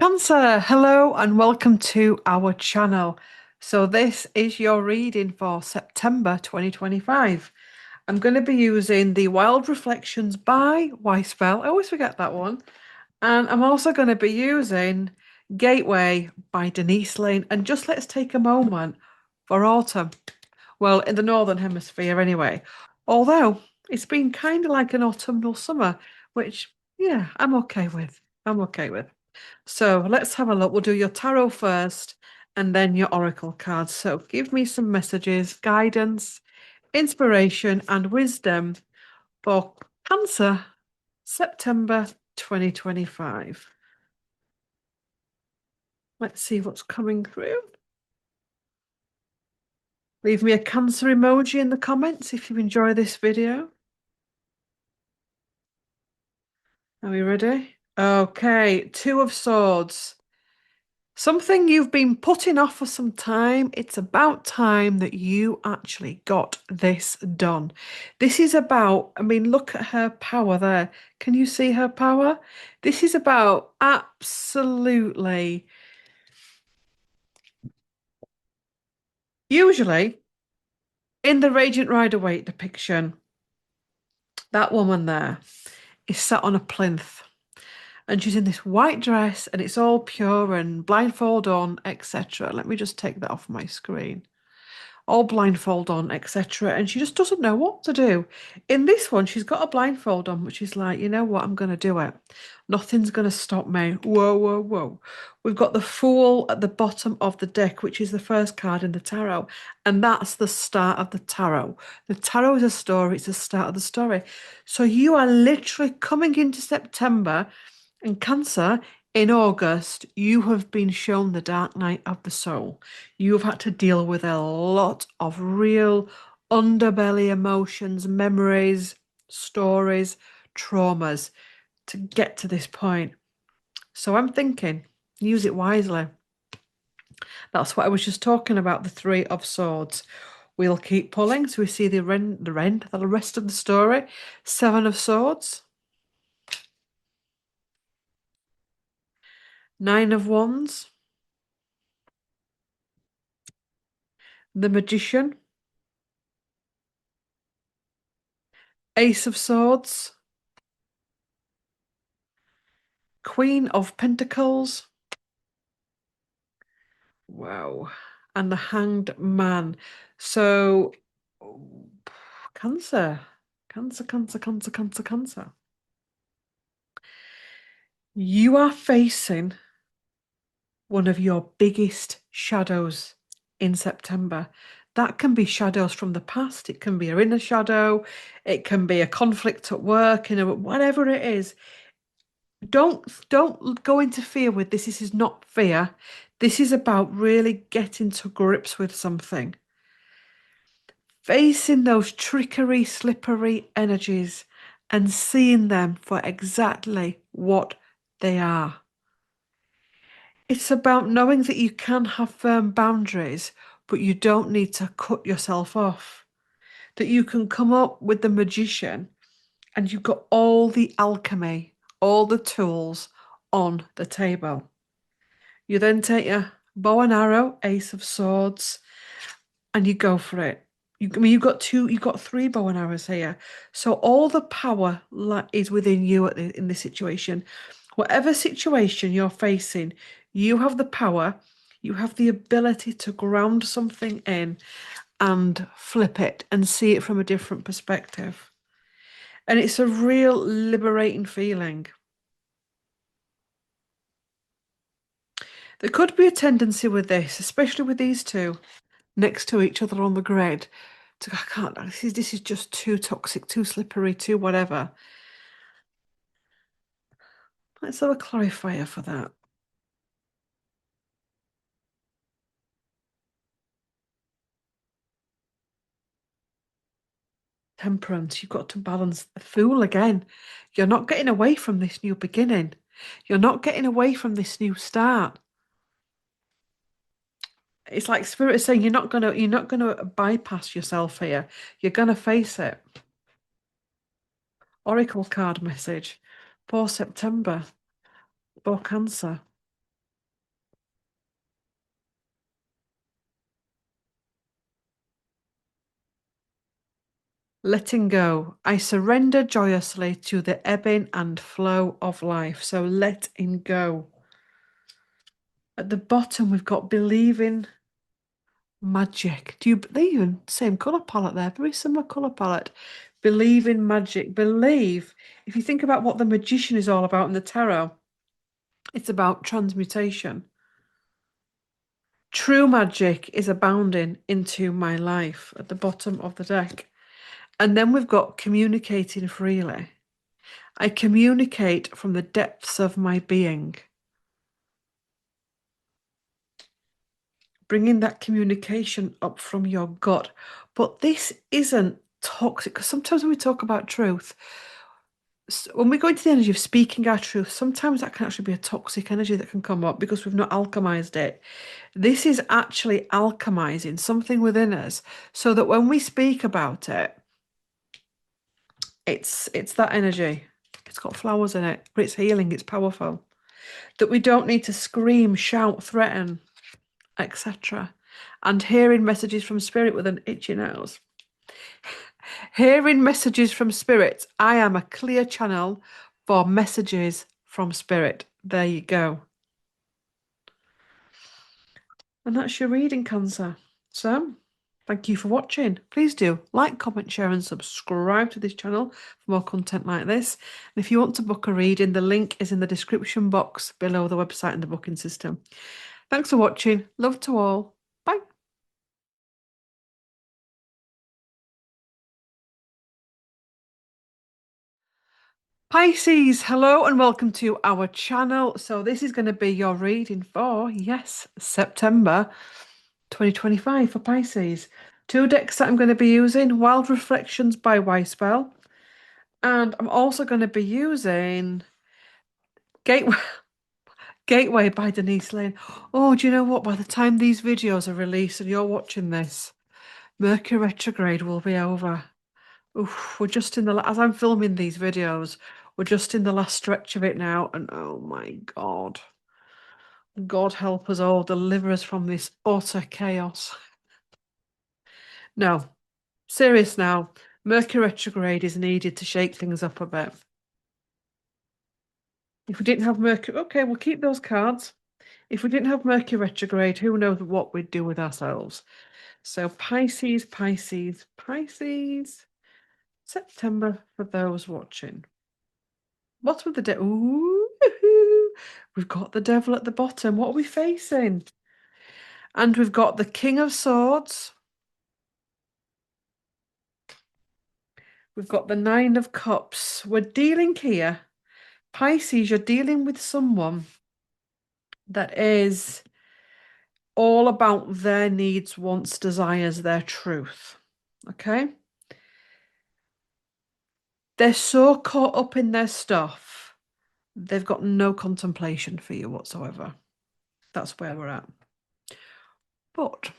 Cancer, hello and welcome to our channel. So this is your reading for September 2025. I'm going to be using the Wild Reflections by Spell. I always forget that one. And I'm also going to be using Gateway by Denise Lane. And just let's take a moment for autumn. Well, in the Northern Hemisphere anyway. Although it's been kind of like an autumnal summer, which, yeah, I'm okay with. I'm okay with. So let's have a look. We'll do your tarot first and then your oracle cards. So give me some messages, guidance, inspiration, and wisdom for Cancer, September 2025. Let's see what's coming through. Leave me a Cancer emoji in the comments if you enjoy this video. Are we ready? Okay, Two of Swords. Something you've been putting off for some time. It's about time that you actually got this done. This is about, look at her power there. Can you see her power? This is about absolutely. Usually, in the Radiant Rider-Waite depiction, that woman there is sat on a plinth and she's in this white dress and it's all pure and blindfold on, etc. Let me just take that off my screen. All blindfold on, etc. And she just doesn't know what to do. In this one, she's got a blindfold on, but she's like, you know what, I'm going to do it. Nothing's going to stop me. Whoa, whoa, whoa. We've got the Fool at the bottom of the deck, which is the first card in the tarot. And that's the start of the tarot. The tarot is a story, it's the start of the story. So you are literally coming into September and Cancer. In August, you have been shown the dark night of the soul. You have had to deal with a lot of real underbelly emotions, memories, stories, traumas to get to this point. So I'm thinking, use it wisely. That's what I was just talking about, the Three of Swords. We'll keep pulling so we see the rest of the story. Seven of Swords. Nine of Wands. The Magician. Ace of Swords. Queen of Pentacles. Wow. And the Hanged Man. So, Cancer. Cancer, Cancer, Cancer, Cancer, Cancer. You are facing one of your biggest shadows in September. That can be shadows from the past. It can be your inner shadow. It can be a conflict at work, whatever it is. Don't go into fear with this. This is not fear. This is about really getting to grips with something. Facing those trickery, slippery energies and seeing them for exactly what they are. It's about knowing that you can have firm boundaries, but you don't need to cut yourself off. That you can come up with the magician and you've got all the alchemy, all the tools on the table. You then take your bow and arrow, Ace of Swords, and you go for it. You've got three bow and arrows here. So all the power is within you in this situation. Whatever situation you're facing, you have the power, you have the ability to ground something in and flip it and see it from a different perspective. And it's a real liberating feeling. There could be a tendency with this, especially with these two next to each other on the grid. I can't, this is just too toxic, too slippery, too whatever. Let's have a clarifier for that. Temperance, you've got to balance the Fool again. You're not getting away from this new beginning. You're not getting away from this new start. It's like Spirit is saying you're not gonna bypass yourself here. You're gonna face it. Oracle card message for September for Cancer. letting go. I surrender joyously to the ebbing and flow of life. So letting go. At the bottom, we've got believing magic. Do you believe in same color palette there? Very similar color palette. Believe in magic. Believe. If you think about what the magician is all about in the tarot, it's about transmutation. True magic is abounding into my life at the bottom of the deck. And then we've got communicating freely. I communicate from the depths of my being. Bringing that communication up from your gut. But this isn't toxic, because sometimes when we talk about truth, when we go into the energy of speaking our truth, sometimes that can actually be a toxic energy that can come up because we've not alchemized it. This is actually alchemizing something within us so that when we speak about it, it's that energy. It's got flowers in it, but it's healing, it's powerful. That we don't need to scream, shout, threaten, etc. And hearing messages from spirit with an itchy nose. Hearing messages from spirit. I am a clear channel for messages from spirit. There you go. And that's your reading, Cancer. So, thank you for watching. Please do like, comment, share, and subscribe to this channel for more content like this. And if you want to book a reading, the link is in the description box below the website and the booking system. Thanks for watching. Love to all. Bye. Pisces, hello and welcome to our channel. So this is going to be your reading for, yes, September 2025 for Pisces. Two decks that I'm going to be using, Wild Reflections by Spell, and I'm also going to be using Gateway, Gateway by Denise Lane. Oh, do you know what? By the time these videos are released and you're watching this, Mercury retrograde will be over. Oof, we're just in the, as I'm filming these videos, we're just in the last stretch of it now, and oh my God. God help us all, deliver us from this utter chaos. No, serious now. Mercury retrograde is needed to shake things up a bit. If we didn't have Mercury, okay, we'll keep those cards. If we didn't have Mercury retrograde, who knows what we'd do with ourselves. So Pisces, Pisces, Pisces, September for those watching. Bottom of the deck. Ooh, we've got the devil at the bottom. What are we facing? And we've got the King of Swords. We've got the Nine of Cups. We're dealing here. Pisces, you're dealing with someone that is all about their needs, wants, desires, their truth. Okay? They're so caught up in their stuff, they've got no contemplation for you whatsoever. That's where we're at. But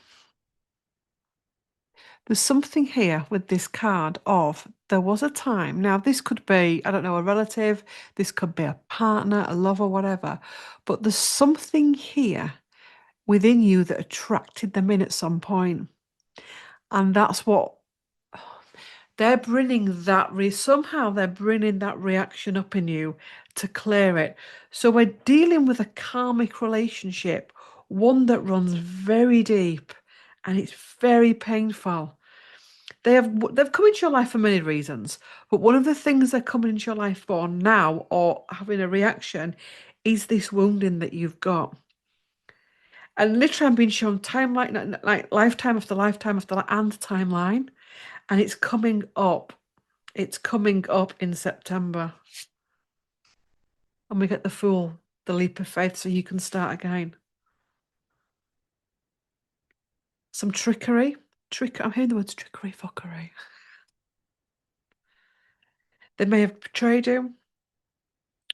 there's something here with this card of there was a time. Now, this could be, I don't know, a relative, this could be a partner, a lover, whatever. But there's something here within you that attracted them in at some point. And that's what they're bringing that, somehow they're bringing that reaction up in you to clear it. So we're dealing with a karmic relationship, one that runs very deep and it's very painful. They've come into your life for many reasons, but one of the things they're coming into your life for now or having a reaction is this wounding that you've got. And literally I'm being shown timeline, like lifetime after lifetime after and timeline, and it's coming up. It's coming up in September. And we get the Fool, the leap of faith, so you can start again. Some trickery. I'm hearing the words trickery, fuckery. They may have betrayed you.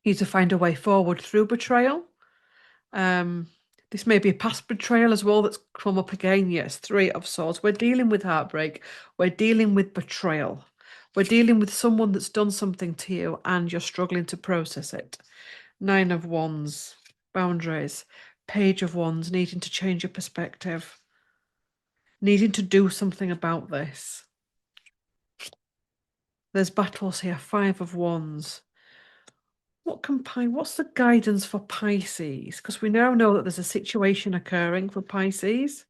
You need to find a way forward through betrayal. This may be a past betrayal as well that's come up again. Yes, Three of Swords. We're dealing with heartbreak. We're dealing with betrayal. We're dealing with someone that's done something to you and you're struggling to process it. Nine of Wands. Boundaries. Page of Wands. Needing to change your perspective. Needing to do something about this. There's battles here, Five of Wands. What's the guidance for Pisces? Because we now know that there's a situation occurring for Pisces.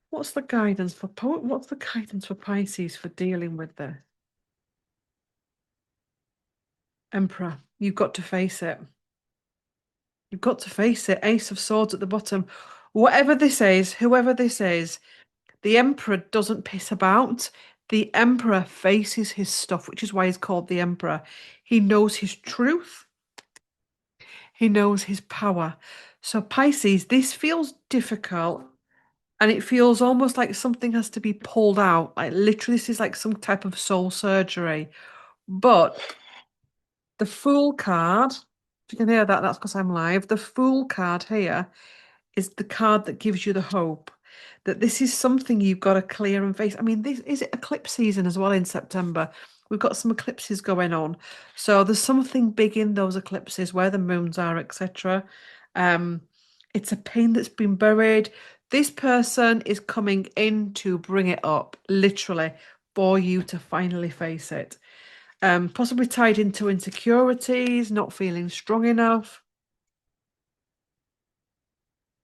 What's the guidance for Pisces for dealing with this? Emperor, you've got to face it. You've got to face it. Ace of Swords at the bottom. Whatever this is, whoever this is, the Emperor doesn't piss about. The Emperor faces his stuff, which is why he's called the Emperor. He knows his truth. He knows his power. So Pisces, this feels difficult. And it feels almost like something has to be pulled out. Like literally, this is like some type of soul surgery. But the Fool card, if you can hear that, that's because I'm live. The Fool card here is the card that gives you the hope that this is something you've got to clear and face. I mean, this is it eclipse season as well in September. We've got some eclipses going on. So there's something big in those eclipses where the moons are, etc. It's a pain that's been buried. This person is coming in to bring it up, literally, for you to finally face it. Possibly tied into insecurities, not feeling strong enough,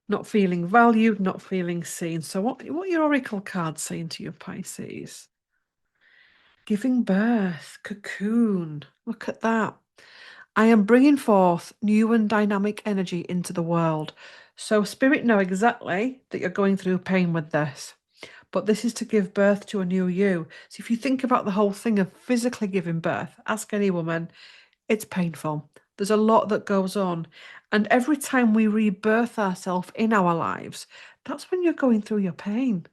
not feeling valued, not feeling seen. So what are your oracle cards saying to you, Pisces? Giving birth, cocoon. Look at that. I am bringing forth new and dynamic energy into the world. So spirit know exactly that you're going through pain with this. But this is to give birth to a new you. So if you think about the whole thing of physically giving birth, ask any woman, it's painful. There's a lot that goes on. And every time we rebirth ourselves in our lives, that's when you're going through your pain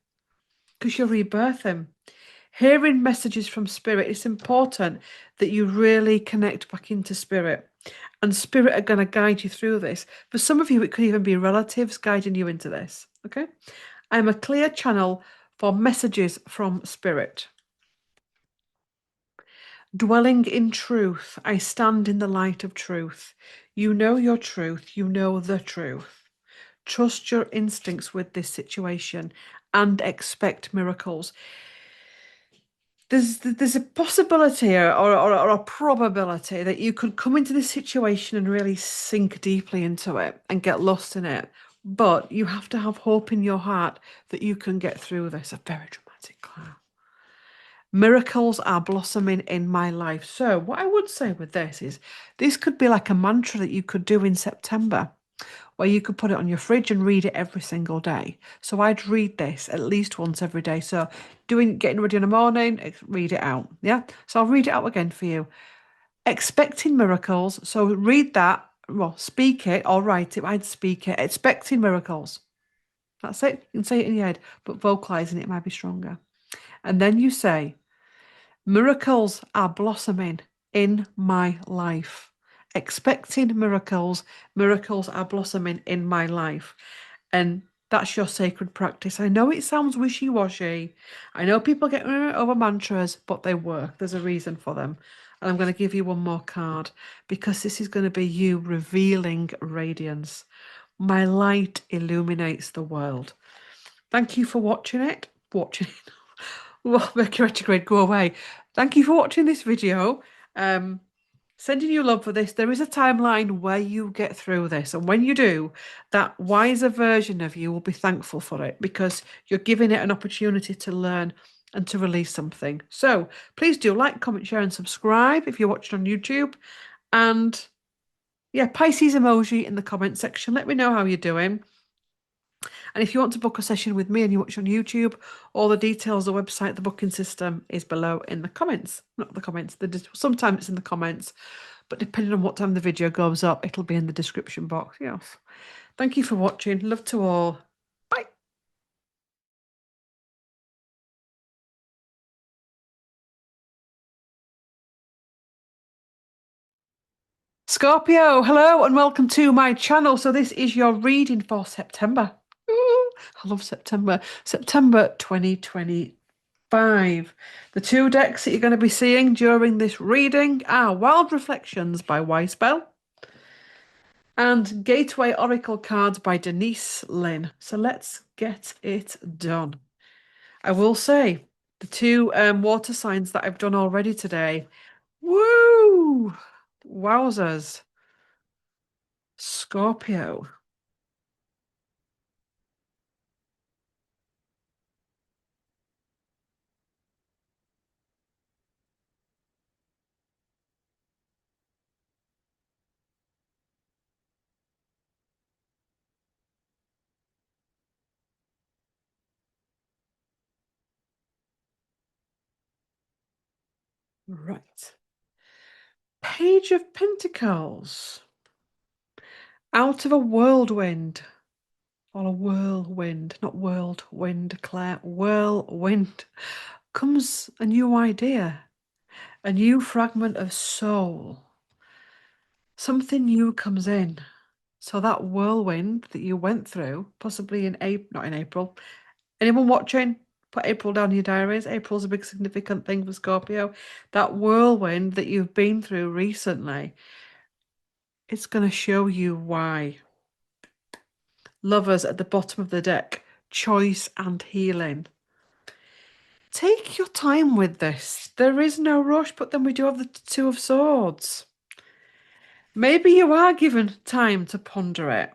because you're rebirthing. Hearing messages from spirit, it's important that you really connect back into spirit. And spirit are going to guide you through this. For some of you, it could even be relatives guiding you into this. Okay? I'm a clear channel for messages from spirit. Dwelling in truth, I stand in the light of truth. You know your truth, you know the truth. Trust your instincts with this situation and expect miracles. There's a possibility or a probability that you could come into this situation and really sink deeply into it and get lost in it. But you have to have hope in your heart that you can get through this. A very dramatic cloud. Miracles are blossoming in my life. So what I would say with this is this could be like a mantra that you could do in September, where you could put it on your fridge and read it every single day. So I'd read this at least once every day. So getting ready in the morning, read it out. Yeah. So I'll read it out again for you. Expecting miracles. So read that. Well, speak it or write it. I'd speak it. Expecting miracles. That's it. You can say it in your head, but vocalizing it might be stronger. And then you say, miracles are blossoming in my life. Expecting miracles. Miracles are blossoming in my life. And that's your sacred practice. I know it sounds wishy-washy. I know people get over mantras, but they work. There's a reason for them. And I'm going to give you one more card because this is going to be you revealing radiance. My light illuminates the world. Thank you for watching it. Well, Mercury retrograde, go away. Thank you for watching this video. Sending you love for this. There is a timeline where you get through this. And when you do, that wiser version of you will be thankful for it because you're giving it an opportunity to learn and to release something. So please do like, comment, share, and subscribe if you're watching on YouTube. And yeah, Pisces emoji in the comment section. Let me know how you're doing. And if you want to book a session with me and you watch on YouTube, all the details, the website, the booking system is below in the comments. Not the comments, sometimes it's in the comments, but depending on what time the video goes up, it'll be in the description box. Yes. Thank you for watching. Love to all. Bye. Scorpio, hello and welcome to my channel. So this is your reading for September. Ooh, I love September. September 2025. The two decks that you're going to be seeing during this reading are Wild Reflections by Weisbell and Gateway Oracle Cards by Denise Lynn. So let's get it done. I will say, The two water signs that I've done already today. Woo! Wowzers. Scorpio. Right. Page of Pentacles. Out of a whirlwind. Or a whirlwind, not whirlwind, Claire. Whirlwind. Comes a new idea. A new fragment of soul. Something new comes in. So that whirlwind that you went through, possibly in April, not in April. Anyone watching? Put April down in your diaries. April's a big significant thing for Scorpio. That whirlwind that you've been through recently, it's going to show you why. Lovers at the bottom of the deck, choice and healing. Take your time with this. There is no rush, but then we do have the Two of Swords. Maybe you are given time to ponder it.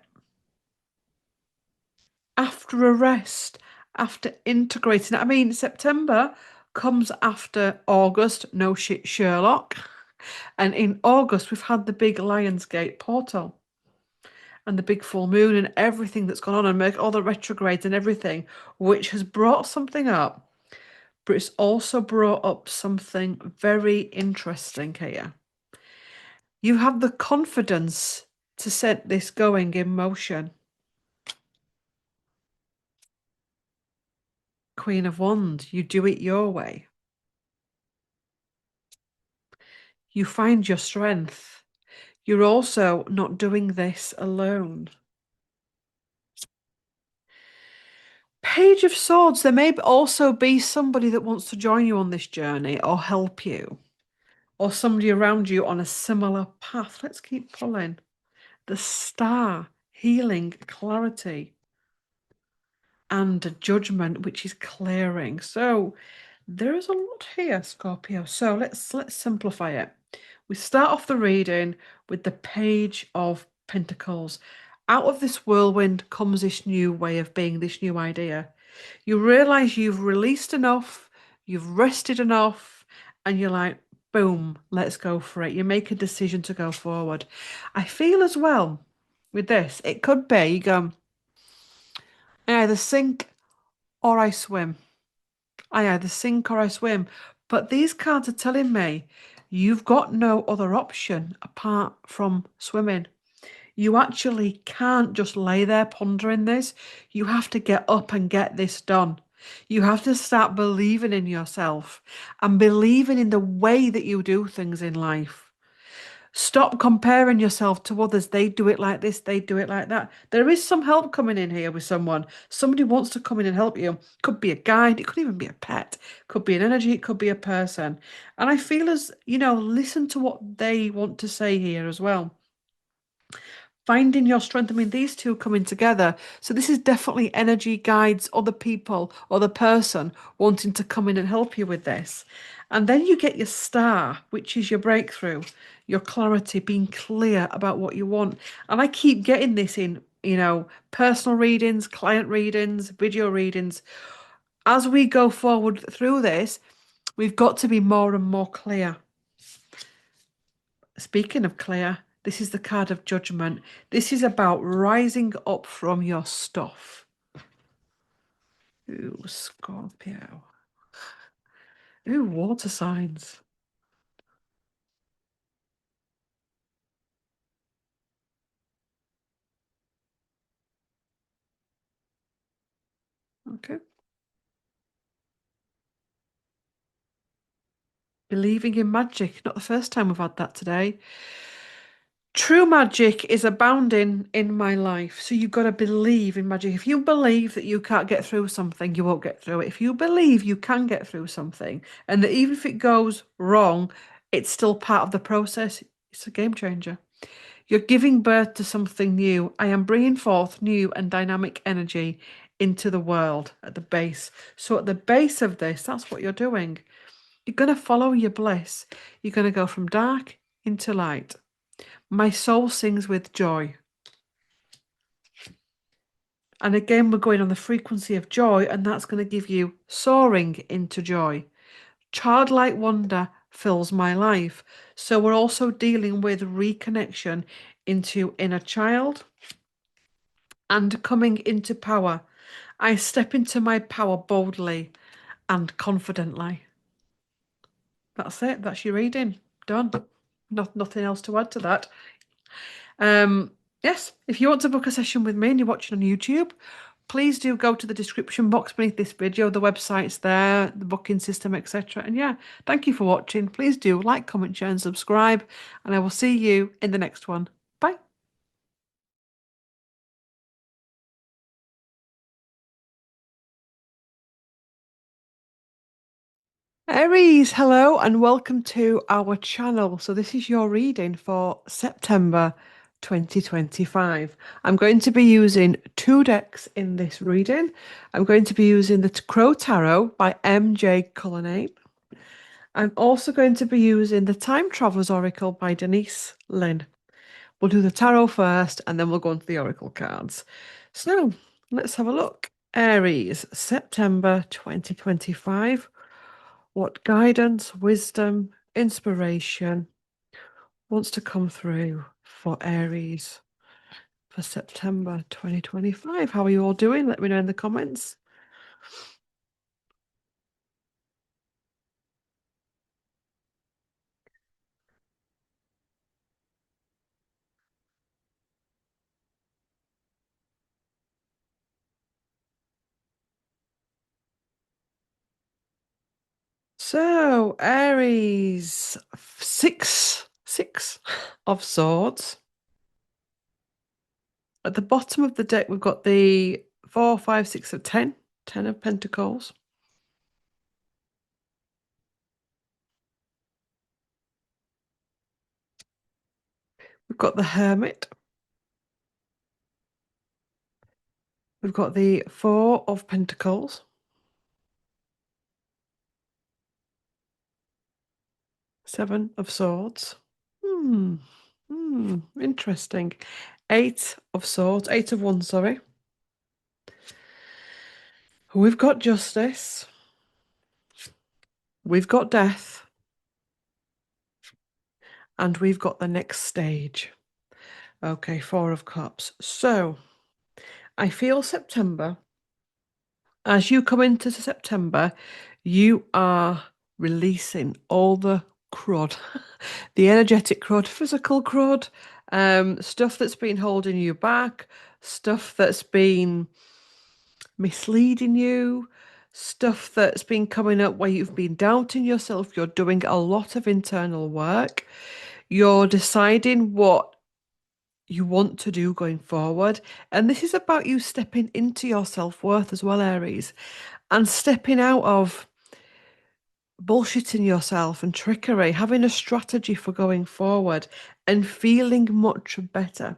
After a rest, after integrating it. I mean, September comes after August, no shit Sherlock. And in August, we've had the big Lionsgate portal and the big full moon and everything that's gone on and make all the retrogrades and everything, which has brought something up. But it's also brought up something very interesting here. You have the confidence to set this going in motion. Queen of Wands, you do it your way. You find your strength. You're also not doing this alone. Page of Swords, there may also be somebody that wants to join you on this journey or help you, or somebody around you on a similar path. Let's keep pulling. The Star, healing, clarity, and judgment, which is clearing. So there is a lot here, Scorpio. So let's simplify it. We start off the reading with the Page of Pentacles. Out of this whirlwind comes this new way of being, this new idea. You realize you've released enough, you've rested enough, and you're like, boom, let's go for it. You make a decision to go forward. I feel as well with this, it could be you go, I either sink or I swim. I either sink or I swim. But these cards are telling me you've got no other option apart from swimming. You actually can't just lay there pondering this. You have to get up and get this done. You have to start believing in yourself and believing in the way that you do things in life. Stop comparing yourself to others. They do it like this, they do it like that. There is some help coming in here with someone. Somebody wants to come in and help you. Could be a guide, it could even be a pet, could be an energy, it could be a person. And I feel as, listen to what they want to say here as well. Finding your strength. I mean, these two coming together. So this is definitely energy guides, other people, or the person wanting to come in and help you with this. And then you get your star, which is your breakthrough, your clarity, being clear about what you want. And I keep getting this in, personal readings, client readings, video readings. As we go forward through this, we've got to be more and more clear. Speaking of clear, this is the card of judgment. This is about rising up from your stuff. Ooh, Scorpio. Ooh, water signs. Okay. Believing in magic. Not the first time we've had that today. True magic is abounding in my life. So you've got to believe in magic. If you believe that you can't get through something, you won't get through it. If you believe you can get through something and that even if it goes wrong, it's still part of the process, it's a game changer. You're giving birth to something new. I am bringing forth new and dynamic energy into the world at the base. So at the base of this, that's what you're doing. You're going to follow your bliss. You're going to go from dark into light. My soul sings with joy. And again, we're going on the frequency of joy, and that's going to give you soaring into joy. Childlike wonder fills my life. So we're also dealing with reconnection into inner child and coming into power. I step into my power boldly and confidently. That's it. That's your reading. Done. Nothing else to add to that. Yes, if you want to book a session with me and you're watching on YouTube, please do go to the description box beneath this video. The website's there, the booking system, etc. And yeah, thank you for watching. Please do like, comment, share, and subscribe. And I will see you in the next one. Bye. Aries, hello and welcome to our channel. So this is your reading for September 2025. I'm going to be using two decks in this reading. I'm going to be using the Crow Tarot by MJ Cullinane. I'm also going to be using the Time Travelers Oracle by Denise Lynn. We'll do the tarot first and then we'll go into the oracle cards. So let's have a look. Aries, September 2025. What guidance, wisdom, inspiration wants to come through for Aries for September 2025? How are you all doing? Let me know in the comments. So, Aries, six of swords. At the bottom of the deck, we've got the 4, 5, 6 of 10, 10 of pentacles. We've got the Hermit. We've got the 4 of pentacles. 7 of swords. Interesting. 8 of swords, 8 of wands, sorry. We've got justice. We've got death. And we've got the next stage. Okay, 4 of cups. So, I feel September, as you come into September, you are releasing all the crud, the energetic crud, physical crud, stuff that's been holding you back, stuff that's been misleading you, stuff that's been coming up where you've been doubting yourself. You're doing a lot of internal work. You're deciding what you want to do going forward. And this is about you stepping into your self-worth as well, Aries, and stepping out of bullshitting yourself and trickery, having a strategy for going forward and feeling much better.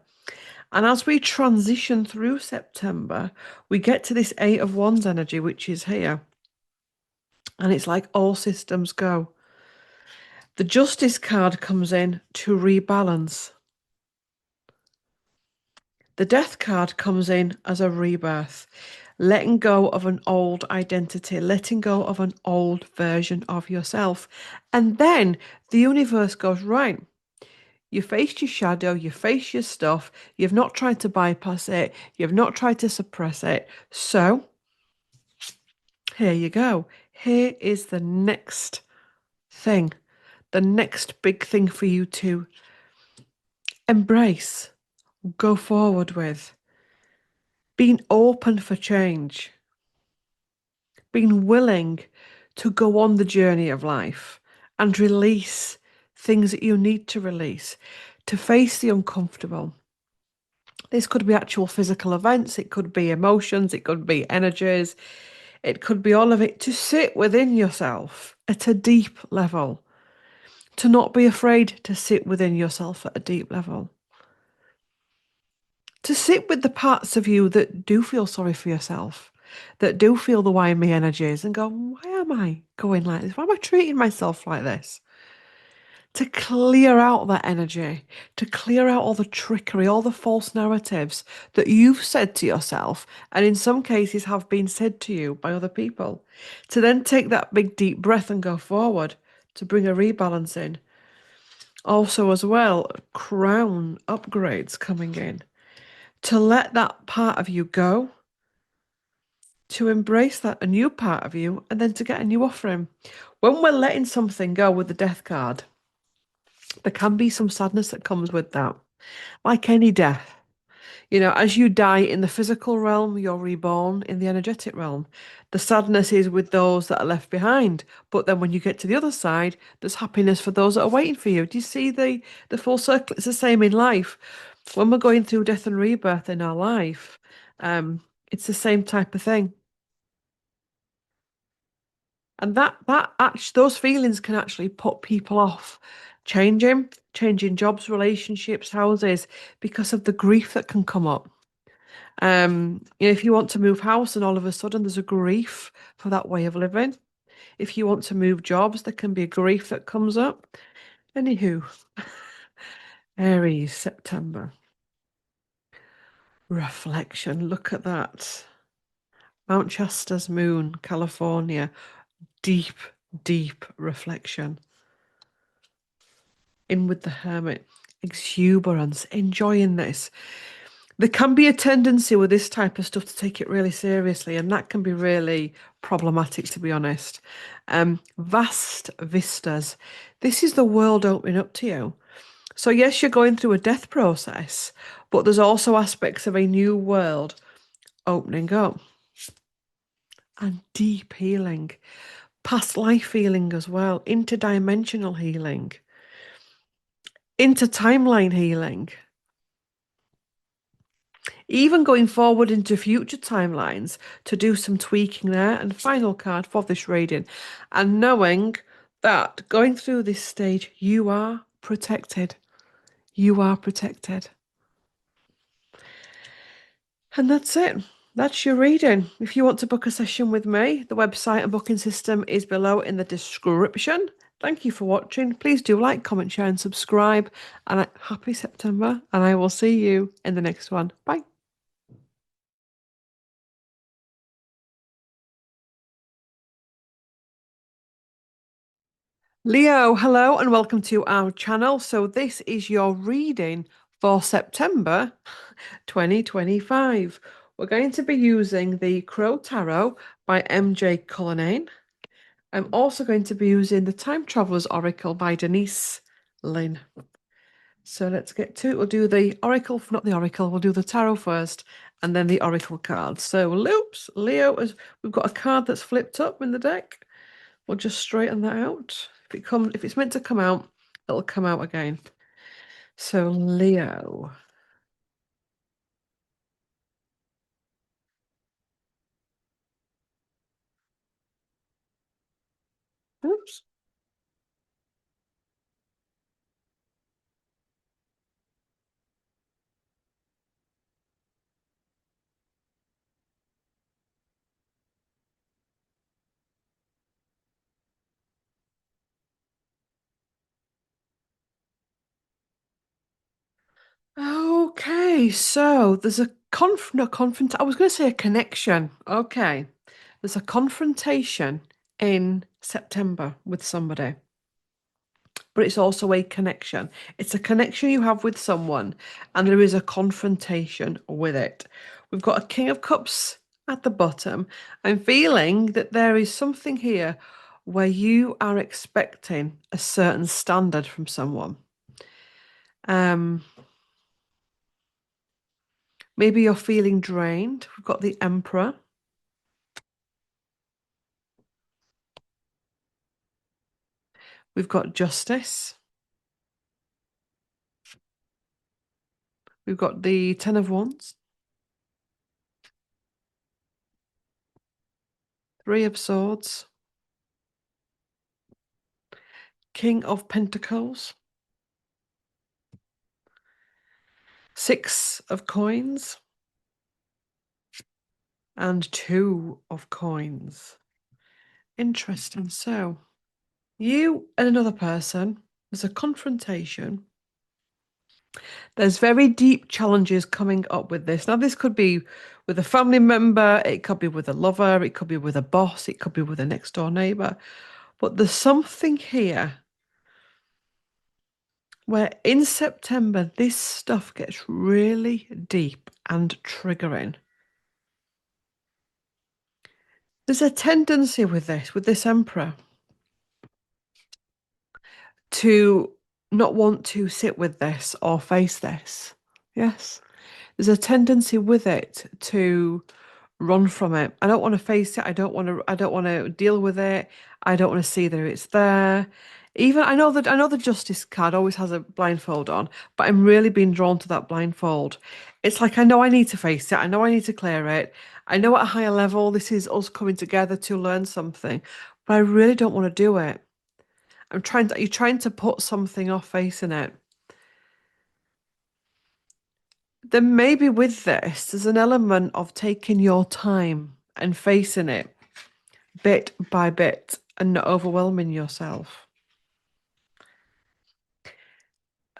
And as we transition through September, we get to this 8 of Wands energy, which is here. And it's like all systems go. The Justice card comes in to rebalance. The Death card comes in as a rebirth, letting go of an old identity, letting go of an old version of yourself. And then the universe goes, right, you faced your shadow, you faced your stuff, you've not tried to bypass it, you've not tried to suppress it. So here you go. Here is the next thing, the next big thing for you to embrace, go forward with. Being open for change, being willing to go on the journey of life and release things that you need to release, to face the uncomfortable. This could be actual physical events, it could be emotions, it could be energies, it could be all of it, to sit within yourself at a deep level, to not be afraid to sit within yourself at a deep level, to sit with the parts of you that do feel sorry for yourself, that do feel the why me energies and go, why am I going like this? Why am I treating myself like this? To clear out that energy, to clear out all the trickery, all the false narratives that you've said to yourself, and in some cases have been said to you by other people. To then take that big deep breath and go forward to bring a rebalance in. Also, as well, crown upgrades coming in. To let that part of you go, to embrace that a new part of you, and then to get a new offering. When we're letting something go with the death card, there can be some sadness that comes with that, like any death. You know, as you die in the physical realm, you're reborn in the energetic realm. The sadness is with those that are left behind. But then when you get to the other side, there's happiness for those that are waiting for you. Do you see the full circle? It's the same in life. When we're going through death and rebirth in our life, it's the same type of thing. And that actually those feelings can actually put people off changing jobs, relationships, houses, because of the grief that can come up. If you want to move house and all of a sudden there's a grief for that way of living. If you want to move jobs, there can be a grief that comes up. Anywho, Aries, September. Reflection. Look at that. Mount Shasta's moon, California. Deep, deep reflection. In with the hermit. Exuberance. Enjoying this. There can be a tendency with this type of stuff to take it really seriously, and that can be really problematic, to be honest. Vast vistas. This is the world opening up to you. So, yes, you're going through a death process, but there's also aspects of a new world opening up. And deep healing, past life healing as well, interdimensional healing, intertimeline healing. Even going forward into future timelines to do some tweaking there. And final card for this reading. And knowing that going through this stage, you are protected. You are protected. And that's it. That's your reading. If you want to book a session with me, the website and booking system is below in the description. Thank you for watching. Please do like, comment, share, and subscribe. And happy September. And I will see you in the next one. Bye. Leo, hello and welcome to our channel. So this is your reading for September 2025. We're going to be using the Crow Tarot by MJ Cullinane. I'm also going to be using the Time Traveler's Oracle by Denise Lynn. So let's get to it. We'll do the Oracle, not the Oracle, we'll do the Tarot first and then the Oracle cards. So loops, Leo, we've got a card that's flipped up in the deck. We'll just straighten that out. If it's meant to come out, it'll come out again. So Leo. Oops. Okay, so there's a I was going to say a connection. Okay. There's a confrontation in September with somebody, but it's also a connection. It's a connection you have with someone, and there is a confrontation with it. We've got a King of Cups at the bottom. I'm feeling that there is something here where you are expecting a certain standard from someone. Um, Maybe you're feeling drained. We've got the Emperor. We've got Justice. We've got the Ten of Wands. Three of Swords. King of Pentacles. Six of coins and two of coins. Interesting. So you and another person, there's a confrontation. There's very deep challenges coming up with this. Now, this could be with a family member, it could be with a lover, it could be with a boss, it could be with a next door neighbor. But there's something here where in September, this stuff gets really deep and triggering. There's a tendency with this emperor, to not want to sit with this or face this. Yes. There's a tendency with it to run from it. I don't want to face it. I don't want to deal with it. I don't want to see that it's there. Even I know the justice card always has a blindfold on, but I'm really being drawn to that blindfold. It's like I know I need to face it. I know I need to clear it. I know at a higher level this is us coming together to learn something, but I really don't want to do it. You're trying to put something off facing it. Then maybe with this, there's an element of taking your time and facing it bit by bit and not overwhelming yourself.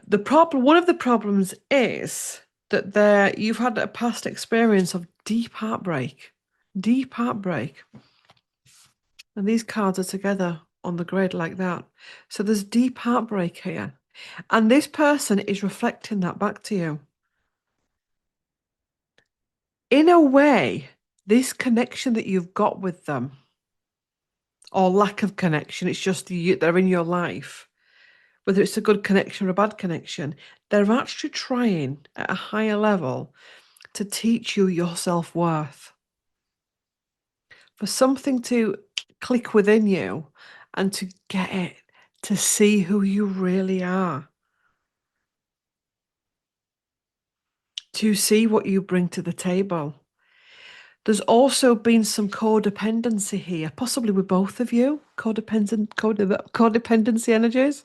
One of the problems is that you've had a past experience of deep heartbreak. Deep heartbreak. And these cards are together on the grid like that. So there's deep heartbreak here. And this person is reflecting that back to you. In a way, this connection that you've got with them, or lack of connection, it's just they're in your life, whether it's a good connection or a bad connection, they're actually trying at a higher level to teach you your self-worth. For something to click within you and to get it, to see who you really are, to see what you bring to the table. There's also been some codependency here, possibly with both of you, codependency energies.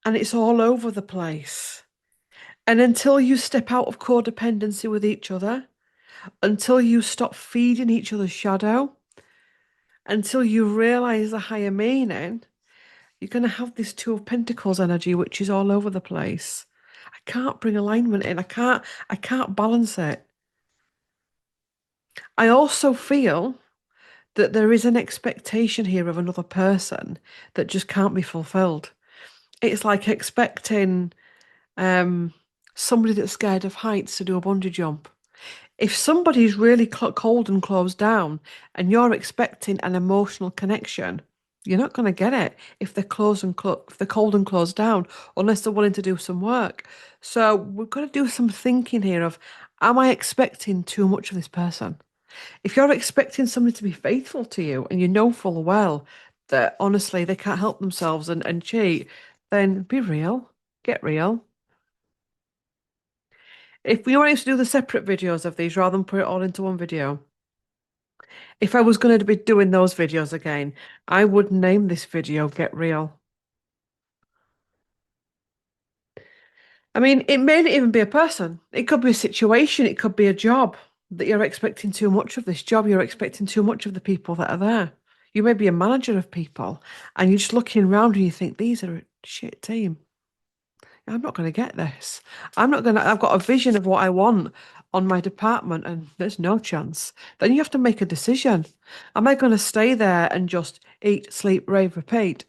And it's all over the place. And until you step out of codependency with each other, until you stop feeding each other's shadow, until you realize the higher meaning, you're going to have this Two of Pentacles energy, which is all over the place. I can't bring alignment in. I can't balance it. I also feel that there is an expectation here of another person that just can't be fulfilled. It's like expecting somebody that's scared of heights to do a bungee jump. If somebody's really cold and closed down and you're expecting an emotional connection, you're not going to get it if they're if they're cold and closed down, unless they're willing to do some work. So we've got to do some thinking here of, am I expecting too much of this person? If you're expecting somebody to be faithful to you and you know full well that honestly they can't help themselves and cheat, then be real. Get real. If we wanted to do the separate videos of these rather than put it all into one video, if I was going to be doing those videos again, I would name this video Get Real. I mean, it may not even be a person. It could be a situation. It could be a job that you're expecting too much of this job. You're expecting too much of the people that are there. You may be a manager of people and you're just looking around and you think, these are a shit team. I'm not going to get this. I've got a vision of what I want on my department and there's no chance. Then you have to make a decision. Am I going to stay there and just eat, sleep, rave, repeat?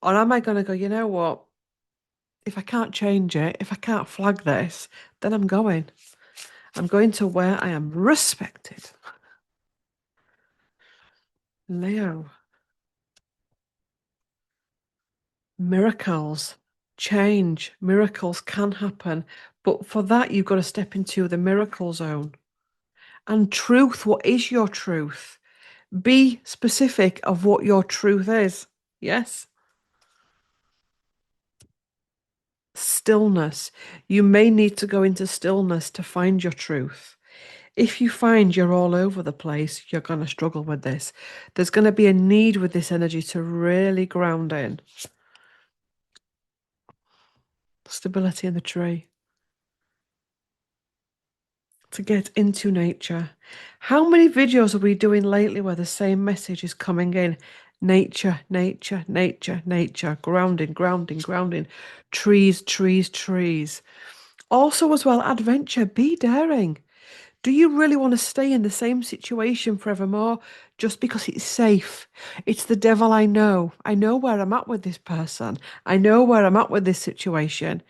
Or am I going to go, you know what? If I can't change it, if I can't flag this, then I'm going. I'm going to where I am respected. Leo. Miracles. Change. Miracles can happen. But for that, you've got to step into the miracle zone. And truth, what is your truth? Be specific of what your truth is. Yes. Stillness. You may need to go into stillness to find your truth. If you find you're all over the place, you're going to struggle with this. There's going to be a need with this energy to really ground in. Stability in the tree. to get into nature. How many videos are we doing lately where the same message is coming in? Nature, nature, nature, nature, grounding, grounding, grounding, trees, trees, trees. Also, as well, adventure, be daring. Do you really want to stay in the same situation forevermore just because it's safe? It's the devil I know. I know where I'm at with this person. I know where I'm at with this situation.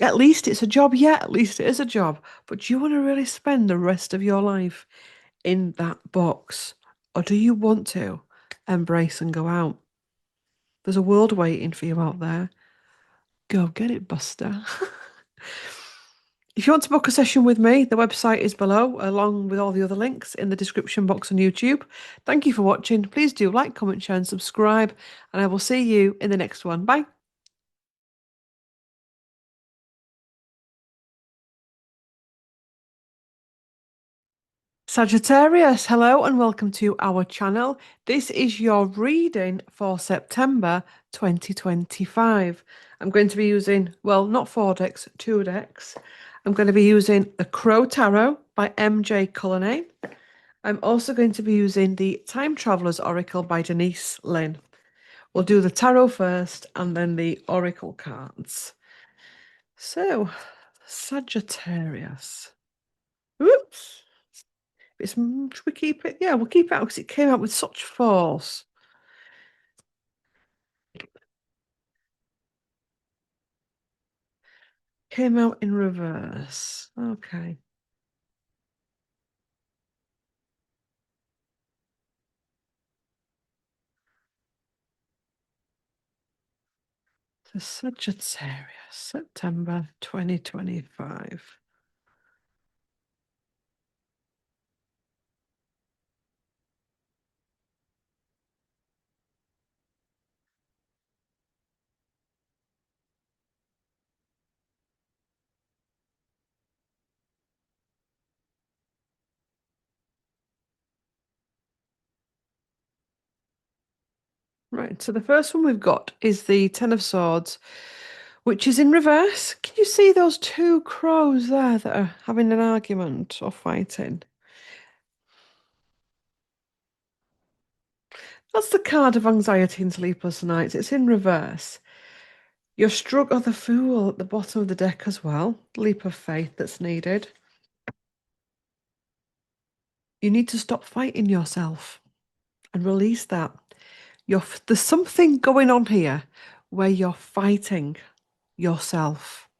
At least it's a job. Yeah, at least it is a job. But do you want to really spend the rest of your life in that box? Or do you want to embrace and go out? There's a world waiting for you out there. Go get it, Buster. If you want to book a session with me, the website is below, along with all the other links in the description box on YouTube. Thank you for watching. Please do like, comment, share, and subscribe, and I will see you in the next one. Bye. Sagittarius, hello and welcome to our channel. This is your reading for September 2025. I'm going to be using, well, not 4 decks, 2 decks. I'm going to be using the Crow Tarot by MJ Cullinane. I'm also going to be using the Time Traveler's Oracle by Denise Lynn. We'll do the tarot first and then the oracle cards. So, Sagittarius. Oops. Should we keep it? Yeah, we'll keep it out because it came out with such force. Came out in reverse. Okay. So Sagittarius, September 2025. Right, so the first one we've got is the Ten of Swords, which is in reverse. Can you see those two crows there that are having an argument or fighting? That's the card of anxiety and sleepless nights. It's in reverse. You're struck of the Fool at the bottom of the deck as well. Leap of faith that's needed. You need to stop fighting yourself and release that. There's something going on here where you're fighting yourself.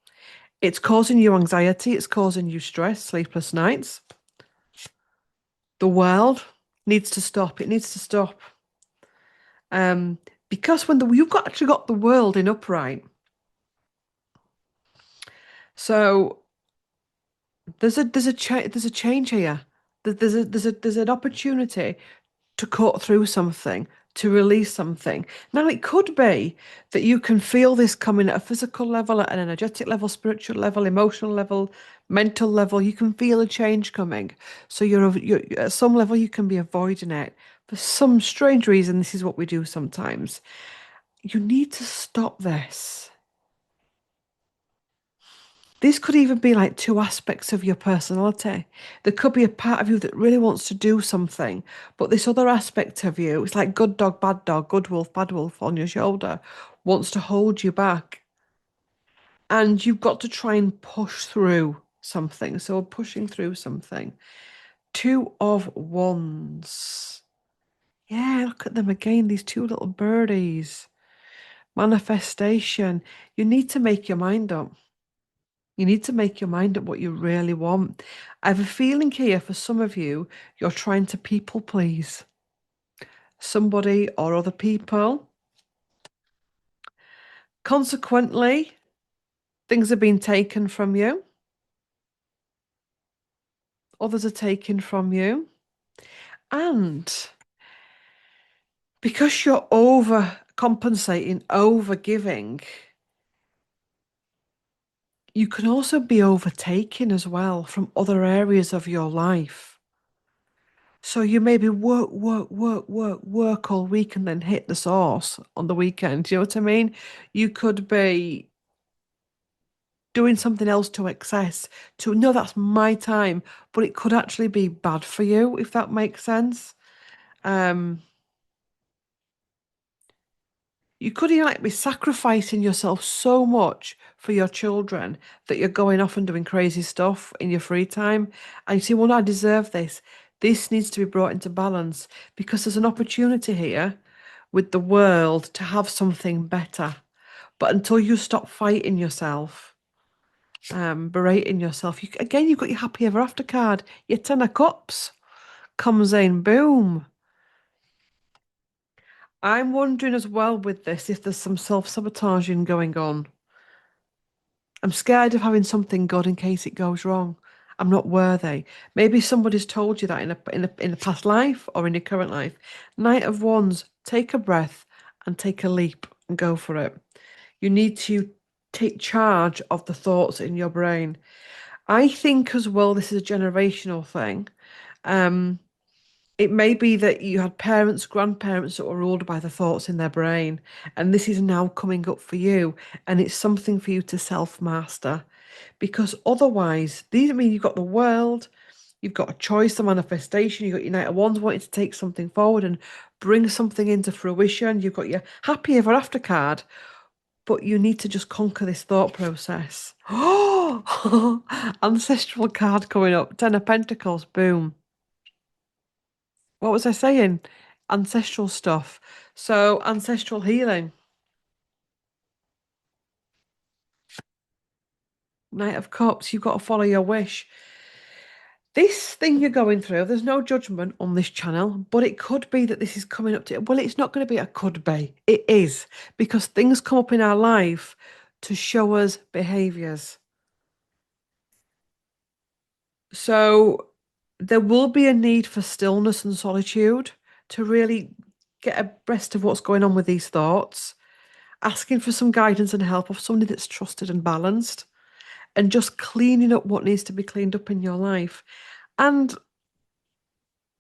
It's causing you anxiety, it's causing you stress, sleepless nights. The world needs to stop. It needs to stop. Because you've actually got the world in upright. So there's a change here. There's an opportunity to cut through something, to release something. Now, it could be that you can feel this coming at a physical level, at an energetic level, spiritual level, emotional level, mental level. You can feel a change coming. So you're at some level, you can be avoiding it. For some strange reason, this is what we do sometimes. You need to stop this. This could even be like two aspects of your personality. There could be a part of you that really wants to do something, but this other aspect of you, it's like good dog, good wolf, bad wolf on your shoulder, wants to hold you back. And you've got to try and push through something. So pushing through something. Two of Wands. Yeah, look at them again, these two little birdies. Manifestation. You need to make your mind up. You need to make your mind up what you really want. I have a feeling here for some of you, you're trying to people please somebody or other people. Consequently, things are being taken from you. Others are taken from you. And because you're overcompensating, over giving, you can also be overtaken as well from other areas of your life. So you maybe work all week and then hit the source on the weekend. Do you know what I mean? You could be doing something else to excess, to no, that's my time, but it could actually be bad for you, if that makes sense. Um, you could even like be sacrificing yourself so much for your children that you're going off and doing crazy stuff in your free time. And you say, well, no, I deserve this. This needs to be brought into balance because there's an opportunity here with the world to have something better. But until you stop fighting yourself, berating yourself, again, you've got your happy ever after card. Your Ten of Cups comes in, boom. I'm wondering as well with this if there's some self-sabotaging going on. I'm scared of having something good in case it goes wrong. I'm not worthy. Maybe somebody's told you that in a past life or in your current life. Knight of Wands, take a breath and take a leap and go for it. You need to take charge of the thoughts in your brain. I think as well this is a generational thing. Um, it may be that you had parents, grandparents that were ruled by the thoughts in their brain, and this is now coming up for you, and it's something for you to self-master. Because otherwise, these I mean you've got the world, you've got a choice, the manifestation, you've got United Wands wanting to take something forward and bring something into fruition. You've got your happy ever after card, but you need to just conquer this thought process. Oh, ancestral card coming up, Ten of Pentacles, boom. What was I saying? Ancestral stuff. So, ancestral healing. Knight of Cups, you've got to follow your wish. This thing you're going through, there's no judgment on this channel, but it could be that this is coming up to, well, it's not going to be a could be. It is because things come up in our life to show us behaviors. So there will be a need for stillness and solitude to really get abreast of what's going on with these thoughts, asking for some guidance and help of somebody that's trusted and balanced, and just cleaning up what needs to be cleaned up in your life. And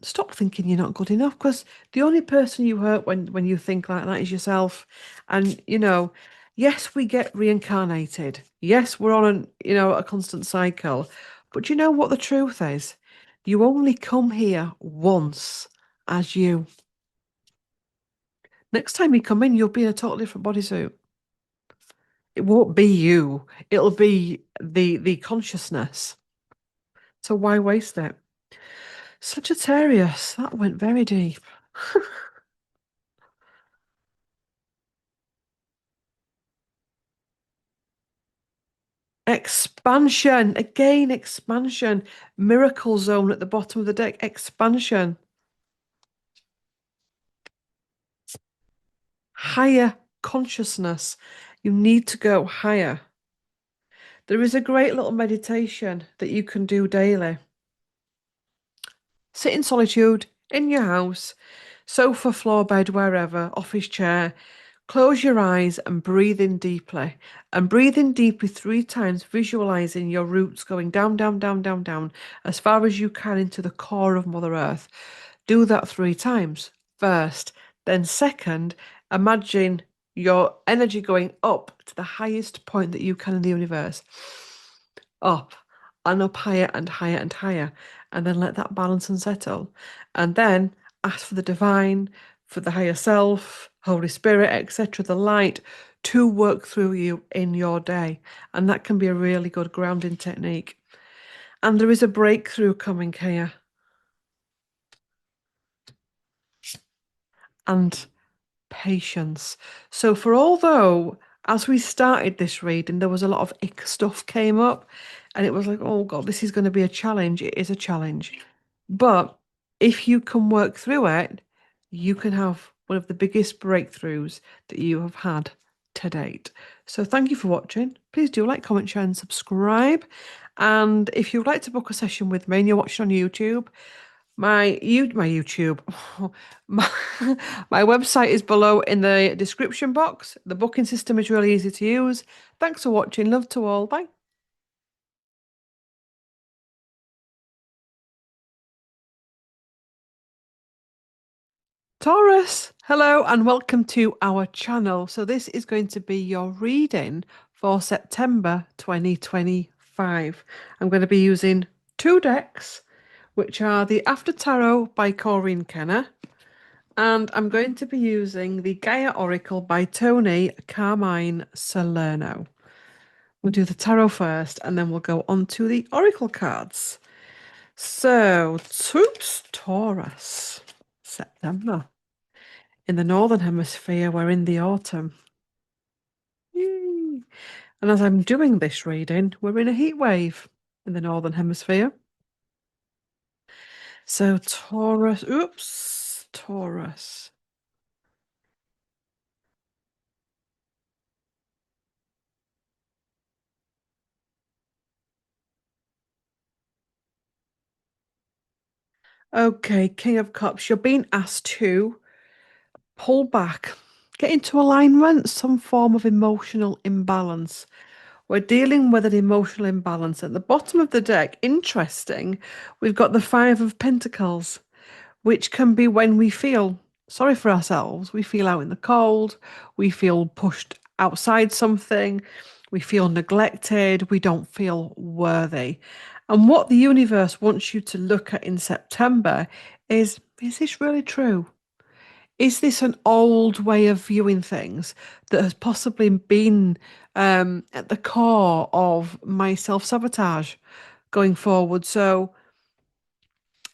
stop thinking you're not good enough because the only person you hurt when you think like that is yourself. And yes, we get reincarnated. Yes, we're on a constant cycle. But you know what the truth is? You only come here once as you. Next time you come in, you'll be in a totally different bodysuit. It won't be you. It'll be the consciousness. So why waste it? Sagittarius, that went very deep. Expansion. Again, expansion. Miracle zone at the bottom of the deck. Expansion. Higher consciousness. You need to go higher. There is a great little meditation that you can do daily. Sit in solitude in your house, sofa, floor, bed, wherever, office chair. Close your eyes and breathe in deeply. And breathe in deeply 3 times, visualizing your roots going down, down, down, down, down, as far as you can into the core of Mother Earth. Do that 3 times first. Then, second, imagine your energy going up to the highest point that you can in the universe. Up and up higher and higher and higher. And then let that balance and settle. And then ask for the divine, for the higher self, Holy Spirit, etc., the light to work through you in your day. And that can be a really good grounding technique. And there is a breakthrough coming here. And patience. So for although as we started this reading, there was a lot of ick stuff came up, and it was like, oh God, this is going to be a challenge. It is a challenge. But if you can work through it, you can have one of the biggest breakthroughs that you have had to date. So thank you for watching. Please do like, comment, share, and subscribe. And if you'd like to book a session with me and you're watching on YouTube, my YouTube, my, my website is below in the description box. The booking system is really easy to use. Thanks for watching. Love to all. Bye. Taurus, hello and welcome to our channel. So this is going to be your reading for September 2025. I'm going to be using two decks, which are the After Tarot by Corinne Kenner, and I'm going to be using the Gaia Oracle by Tony Carmine Salerno. We'll do the tarot first, and then we'll go on to the Oracle cards. So, Taurus, September. In the Northern Hemisphere, we're in the autumn. Yay. And as I'm doing this reading, we're in a heat wave in the Northern Hemisphere. So Taurus. Okay, King of Cups, you're being asked to pull back, get into alignment, some form of emotional imbalance. We're dealing with an emotional imbalance. At the bottom of the deck, interesting, we've got the Five of Pentacles, which can be when we feel sorry for ourselves, we feel out in the cold, we feel pushed outside something, we feel neglected, we don't feel worthy. And what the universe wants you to look at in September is this really true? Is this an old way of viewing things that has possibly been at the core of my self-sabotage going forward? So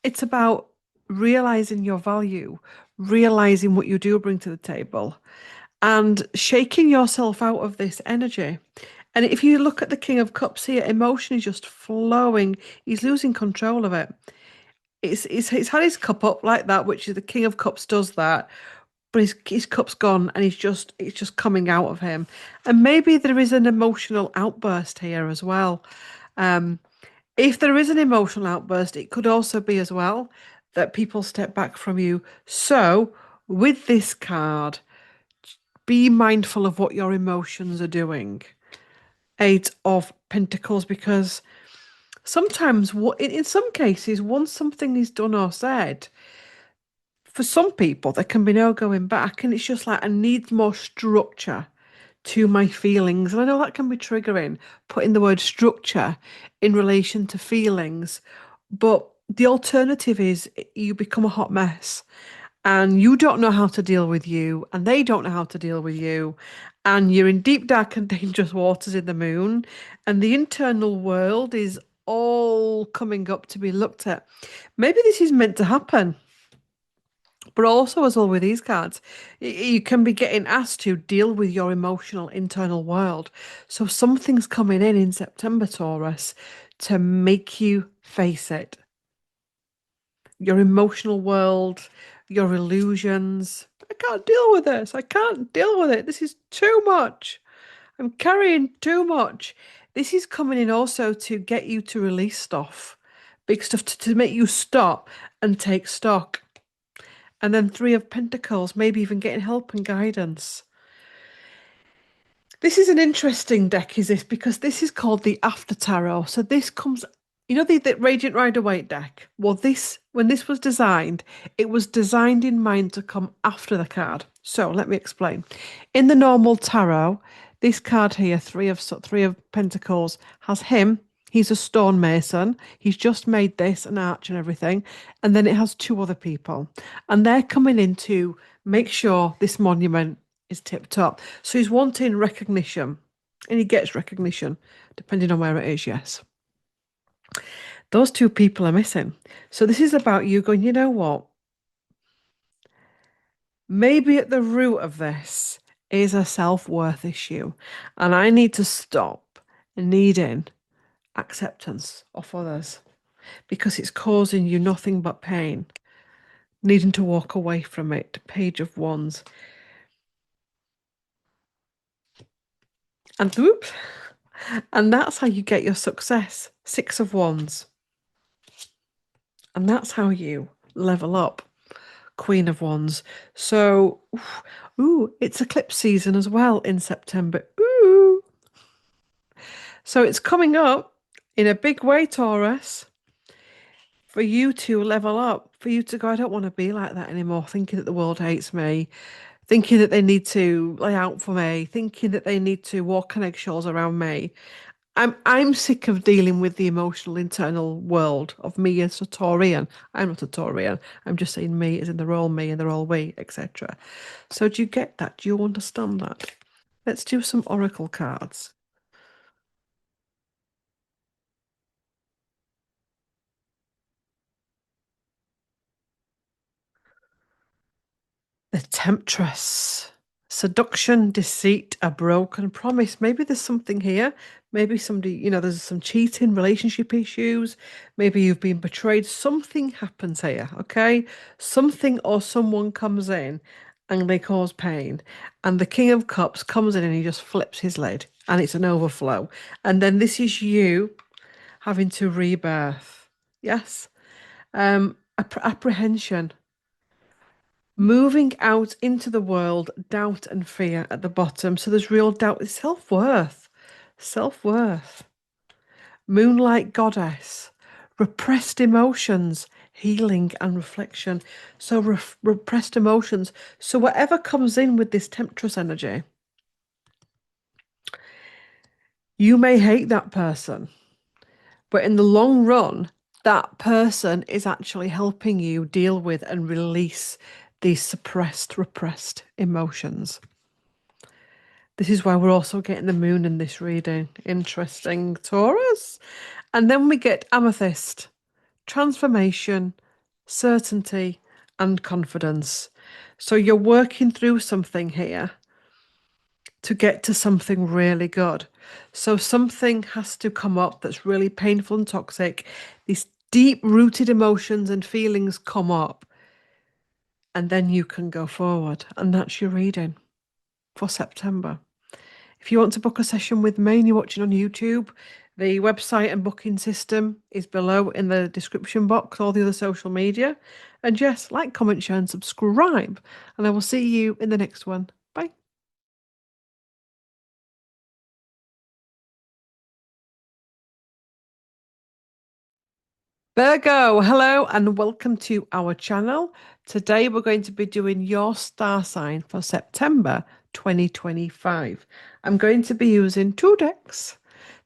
it's about realizing your value, realizing what you do bring to the table, and shaking yourself out of this energy. And if you look at the King of Cups here, emotion is just flowing. He's losing control of it. It's had his cup up like that, which is the King of Cups does that, but his cup's gone and it's just coming out of him. And maybe there is an emotional outburst here as well. If there is an emotional outburst, it could also be as well that people step back from you. So with this card, be mindful of what your emotions are doing. Eight of Pentacles, because sometimes in some cases, once something is done or said, for some people, there can be no going back. And it's just like, I need more structure to my feelings. And I know that can be triggering, putting the word structure in relation to feelings. But the alternative is you become a hot mess and you don't know how to deal with you, and they don't know how to deal with you. And you're in deep, dark, and dangerous waters in the moon. And the internal world is all coming up to be looked at. Maybe this is meant to happen. But also, as well with these cards, you can be getting asked to deal with your emotional internal world. So something's coming in September, Taurus, to make you face it. Your emotional world, your illusions. I can't deal with this. I can't deal with it. This is too much. I'm carrying too much. This is coming in also to get you to release stuff, big stuff to make you stop and take stock. And then Three of Pentacles, maybe even getting help and guidance. This is an interesting deck, is this? Because this is called the After Tarot. So this comes, the Radiant Rider-Waite deck? Well, when this was designed, it was designed in mind to come after the card. So let me explain. In the normal tarot, this card here, Three of Pentacles, has him. He's a stonemason. He's just made this, an arch and everything. And then it has two other people. And they're coming in to make sure this monument is tipped up. So he's wanting recognition. And he gets recognition, depending on where it is, yes. Those two people are missing. So this is about you going, you know what? Maybe at the root of this is a self-worth issue. And I need to stop needing acceptance of others because it's causing you nothing but pain, needing to walk away from it. Page of Wands. And whoops. And that's how you get your success. Six of Wands. And that's how you level up. Queen of Wands. So, it's eclipse season as well in September. Ooh. So it's coming up in a big way, Taurus, for you to level up, for you to go, I don't want to be like that anymore, thinking that the world hates me, thinking that they need to lay out for me, thinking that they need to walk on eggshells around me. I'm sick of dealing with the emotional internal world of me as a Taurian. I'm not a Taurian. I'm just saying me as in they're all me and they're all we, etc. So do you get that? Do you understand that? Let's do some oracle cards. The Temptress. Seduction, deceit, a broken promise. Maybe there's something here. Maybe somebody, there's some cheating, relationship issues. Maybe you've been betrayed. Something happens here, okay? Something or someone comes in and they cause pain. And the King of Cups comes in and he just flips his lid and it's an overflow. And then this is you having to rebirth. Yes. Apprehension. Moving out into the world, doubt and fear at the bottom. So there's real doubt. It's self-worth. Self-worth. Moonlight goddess. Repressed emotions, healing and reflection. So repressed emotions. So whatever comes in with this temptress energy, you may hate that person, but in the long run, that person is actually helping you deal with and release these suppressed, repressed emotions. This is why we're also getting the moon in this reading. Interesting, Taurus. And then we get amethyst, transformation, certainty, and confidence. So you're working through something here to get to something really good. So something has to come up that's really painful and toxic. These deep-rooted emotions and feelings come up, and then you can go forward. And that's your reading for September. If you want to book a session with me and you're watching on YouTube, the website and booking system is below in the description box, all the other social media. And yes, like, comment, share, and subscribe. And I will see you in the next one. Bye. Virgo, hello and welcome to our channel. Today we're going to be doing your star sign for September 2025. I'm going to be using two decks,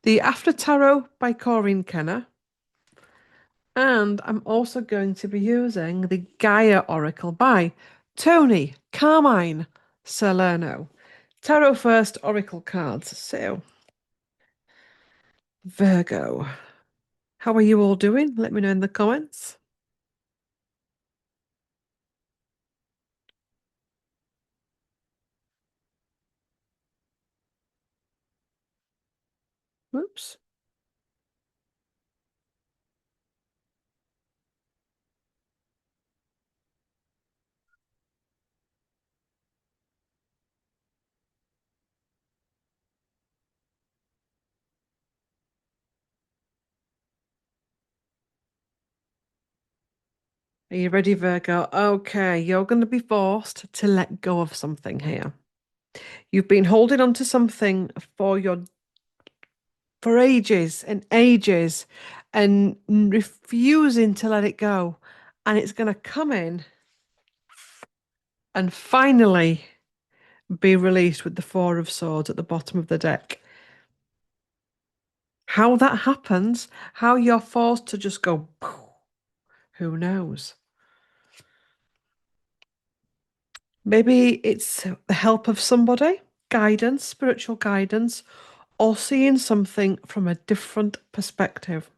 the After Tarot by Corinne Kenner, and I'm also going to be using the Gaia Oracle by Tony Carmine Salerno. Tarot first, Oracle cards. So, Virgo, how are you all doing? Let me know in the comments. Whoops. Are you ready, Virgo? Okay, you're going to be forced to let go of something here. You've been holding on to something for ages and ages and refusing to let it go. And it's going to come in and finally be released with the Four of Swords at the bottom of the deck. How that happens, how you're forced to just go, who knows? Maybe it's the help of somebody, guidance, spiritual guidance, or seeing something from a different perspective.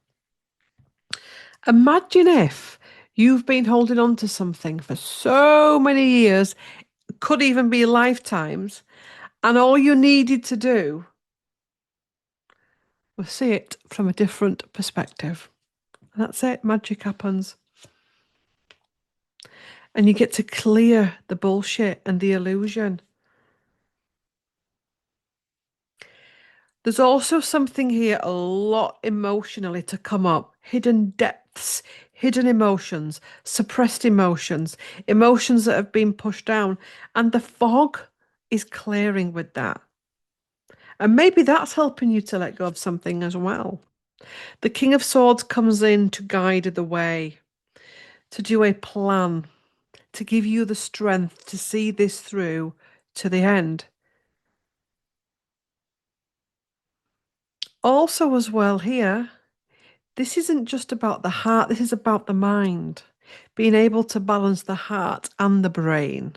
Imagine if you've been holding on to something for so many years, could even be lifetimes, and all you needed to do was see it from a different perspective. And that's it, magic happens. And you get to clear the bullshit and the illusion. There's also something here a lot emotionally to come up. Hidden depths, hidden emotions, suppressed emotions, emotions that have been pushed down. And the fog is clearing with that. And maybe that's helping you to let go of something as well. The King of Swords comes in to guide the way, to do a plan, to give you the strength to see this through to the end. Also, as well, here, this isn't just about the heart, this is about the mind, being able to balance the heart and the brain.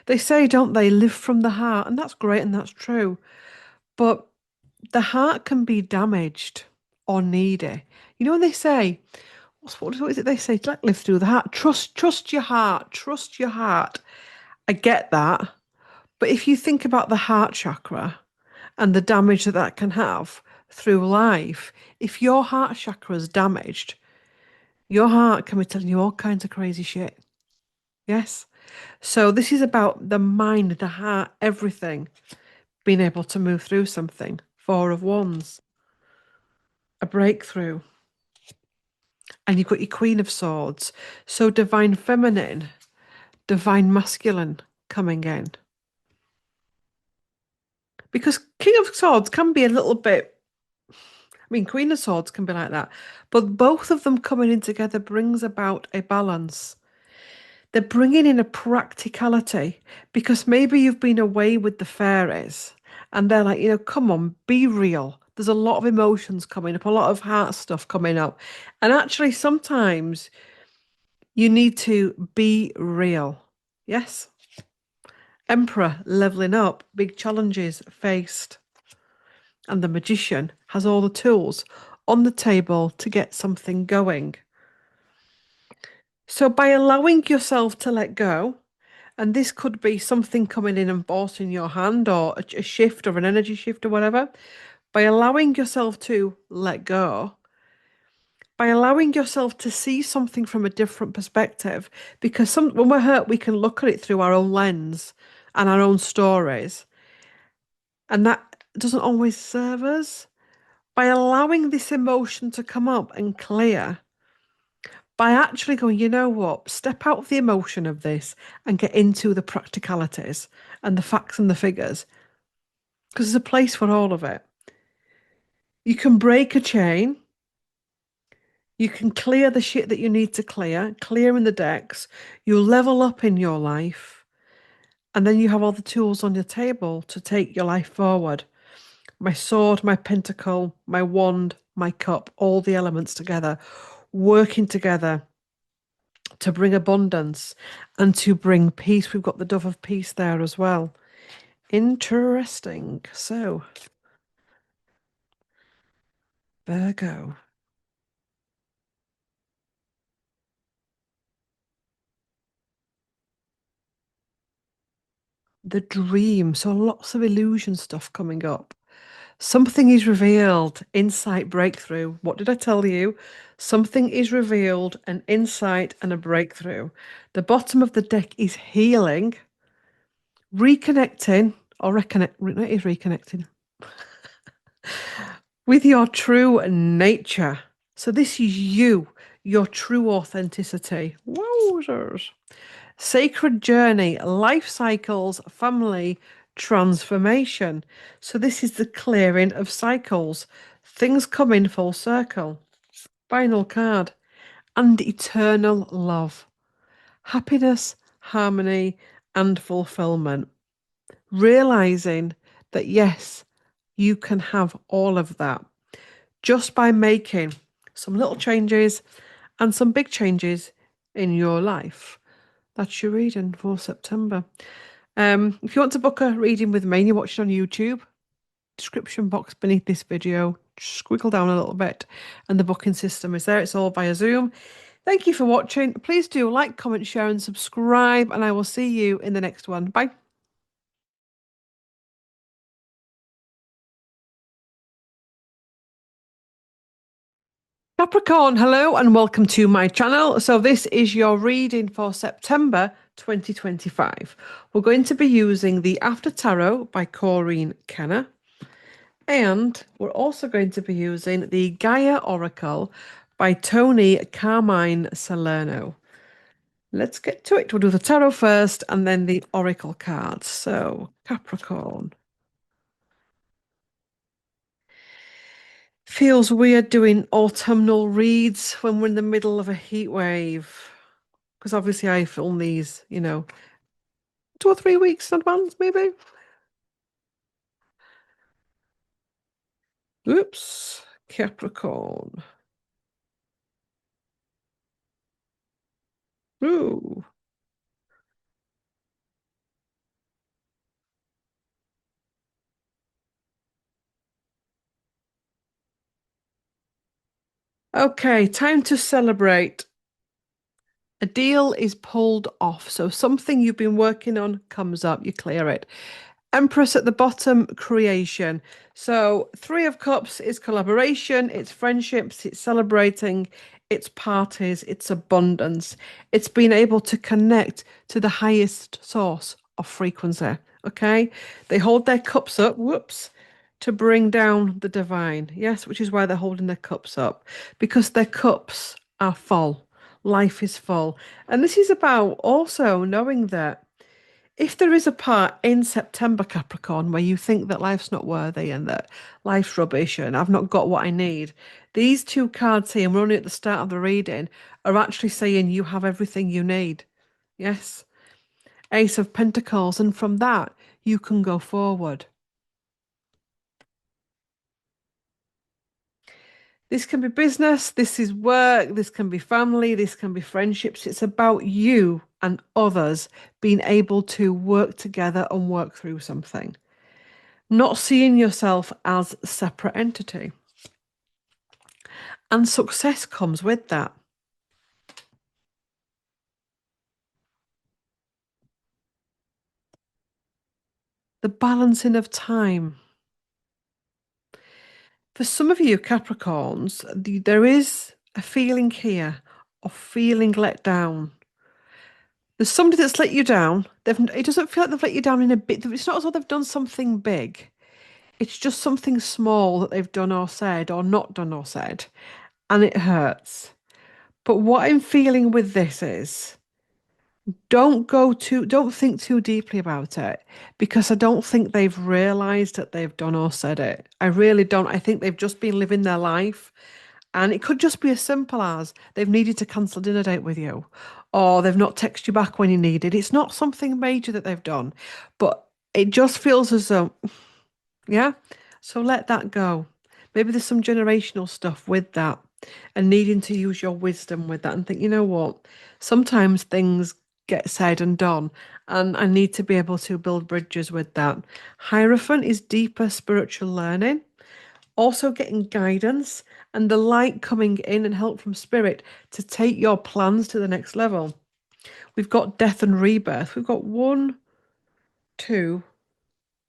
They say, don't they, live from the heart, and that's great and that's true. But the heart can be damaged or needy. You know when they say, what is it they say? Like live through the heart. Trust your heart. Trust your heart. I get that. But if you think about the heart chakra and the damage that that can have through life, if your heart chakra is damaged, your heart can be telling you all kinds of crazy shit. Yes? So this is about the mind, the heart, everything being able to move through something. Four of Wands, a breakthrough. And you've got your Queen of Swords. So divine feminine, divine masculine coming in. Because King of Swords can be a little bit, I mean, Queen of Swords can be like that. But both of them coming in together brings about a balance. They're bringing in a practicality because maybe you've been away with the fairies and they're like, come on, be real. There's a lot of emotions coming up, a lot of heart stuff coming up. And actually, sometimes you need to be real. Yes. Emperor leveling up, big challenges faced. And the magician has all the tools on the table to get something going. So by allowing yourself to let go, and this could be something coming in and forcing your hand or a shift or an energy shift or whatever, by allowing yourself to let go, by allowing yourself to see something from a different perspective, because when we're hurt, we can look at it through our own lens and our own stories, and that doesn't always serve us. By allowing this emotion to come up and clear, by actually going, you know what, step out of the emotion of this and get into the practicalities and the facts and the figures, because there's a place for all of it. You can break a chain. You can clear the shit that you need to clear in the decks. You level up in your life. And then you have all the tools on your table to take your life forward. My sword, my pentacle, my wand, my cup, all the elements together, working together to bring abundance and to bring peace. We've got the dove of peace there as well. Interesting. So, Virgo. The dream. So lots of illusion stuff coming up. Something is revealed, insight, breakthrough. What did I tell you? Something is revealed, an insight and a breakthrough. The bottom of the deck is healing, reconnecting, or reconnect, it is reconnecting with your true nature. So this is you, your true authenticity. Wowzers. Sacred journey, life cycles, family transformation. So this is the clearing of cycles. Things come in full circle. Final card. And eternal love. Happiness, harmony, and fulfillment. Realizing that yes, you can have all of that just by making some little changes and some big changes in your life. That's your reading for September. If you want to book a reading with me and you're watching on YouTube, description box beneath this video, squiggle down a little bit, and the booking system is there. It's all via Zoom. Thank you for watching. Please do like, comment, share, and subscribe, and I will see you in the next one. Bye. Capricorn, hello and welcome to my channel. So this is your reading for September 2025. We're going to be using the After Tarot by Corinne Kenner. And we're also going to be using the Gaia Oracle by Tony Carmine Salerno. Let's get to it. We'll do the tarot first and then the oracle cards. So, Capricorn. Feels weird doing autumnal reads when we're in the middle of a heat wave. because obviously I film these, 2 or 3 weeks in advance, maybe. Oops, Capricorn. Ooh. Okay, time to celebrate. A deal is pulled off. So something you've been working on comes up, you clear it. Empress at the bottom, creation. So, Three of Cups is collaboration, it's friendships, it's celebrating, it's parties, it's abundance. It's being able to connect to the highest source of frequency. Okay? They hold their cups up, whoops, to bring down the divine. Yes, which is why they're holding their cups up, because their cups are full. Life is full. And this is about also knowing that if there is a part in September, Capricorn, where you think that life's not worthy and that life's rubbish and I've not got what I need, these two cards here, and we're only at the start of the reading, are actually saying you have everything you need. Yes. Ace of Pentacles. And from that, you can go forward. This can be business, this is work, this can be family, this can be friendships. It's about you and others being able to work together and work through something. Not seeing yourself as a separate entity. And success comes with that. The balancing of time. For some of you Capricorns, there is a feeling here of feeling let down. There's somebody that's let you down. It doesn't feel like they've let you down in a bit. It's not as though they've done something big. It's just something small that they've done or said or not done or said, and it hurts. But what I'm feeling with this is don't think too deeply about it, because I don't think they've realized that they've done or said it. I really don't. I think they've just been living their life, and it could just be as simple as they've needed to cancel a dinner date with you, or they've not texted you back when you needed. It's not something major that they've done, but it just feels as though, yeah. So let that go. Maybe there's some generational stuff with that, and needing to use your wisdom with that and think, you know what? Sometimes things get said and done, and I need to be able to build bridges with that. Hierophant is deeper spiritual learning, also getting guidance and the light coming in and help from spirit to take your plans to the next level. We've got death and rebirth. We've got one, two,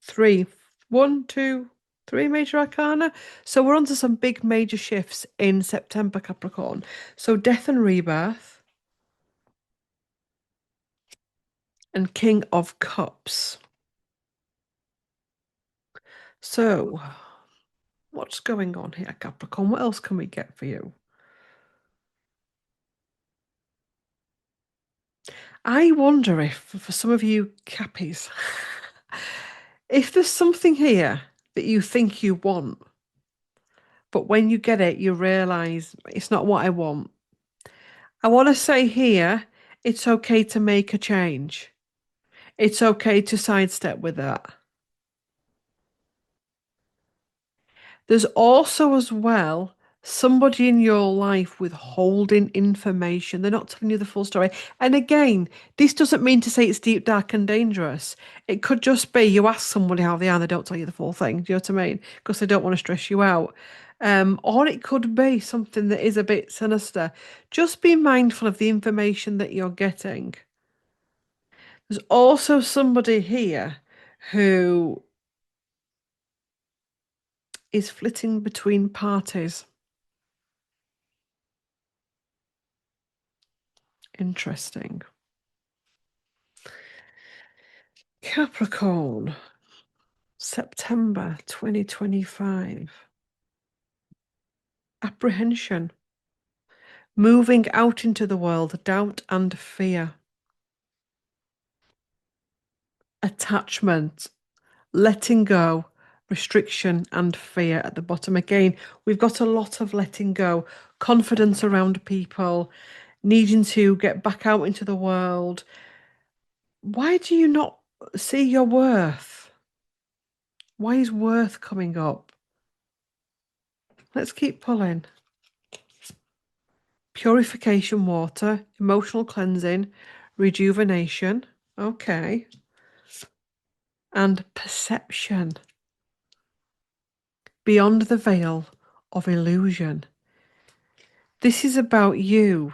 three, one, two, three major arcana. So we're on to some big major shifts in September, Capricorn. So death and rebirth and King of Cups. So what's going on here, Capricorn? What else can we get for you? I wonder if, for some of you Cappies, if there's something here that you think you want, but when you get it, you realize it's not what I want. I want to say here, it's okay to make a change. It's okay to sidestep with that. There's also, as well, somebody in your life withholding information. They're not telling you the full story. And again, this doesn't mean to say it's deep, dark, and dangerous. It could just be you ask somebody how they are, and they don't tell you the full thing. Do you know what I mean? Because they don't want to stress you out. Or it could be something that is a bit sinister. Just be mindful of the information that you're getting. There's also somebody here who is flitting between parties. Interesting. Capricorn, September 2025. Apprehension. Moving out into the world, doubt and fear. Attachment, letting go, restriction and fear at the bottom. Again, we've got a lot of letting go, confidence around people. needing to get back out into the world. Why do you not see your worth? Why is worth coming up? Let's keep pulling. Purification water, emotional cleansing, rejuvenation. Okay. And perception. Beyond the veil of illusion. This is about you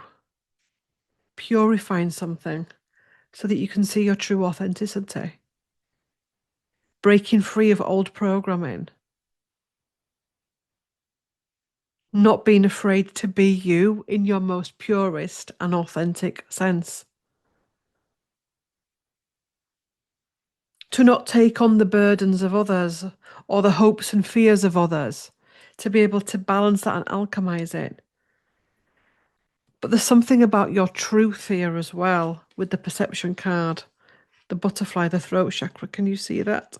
purifying something so that you can see your true authenticity. Breaking free of old programming. Not being afraid to be you in your most purest and authentic sense. To not take on the burdens of others or the hopes and fears of others. To be able to balance that and alchemize it. But there's something about your truth here as well with the perception card. The butterfly, the throat chakra. Can you see that?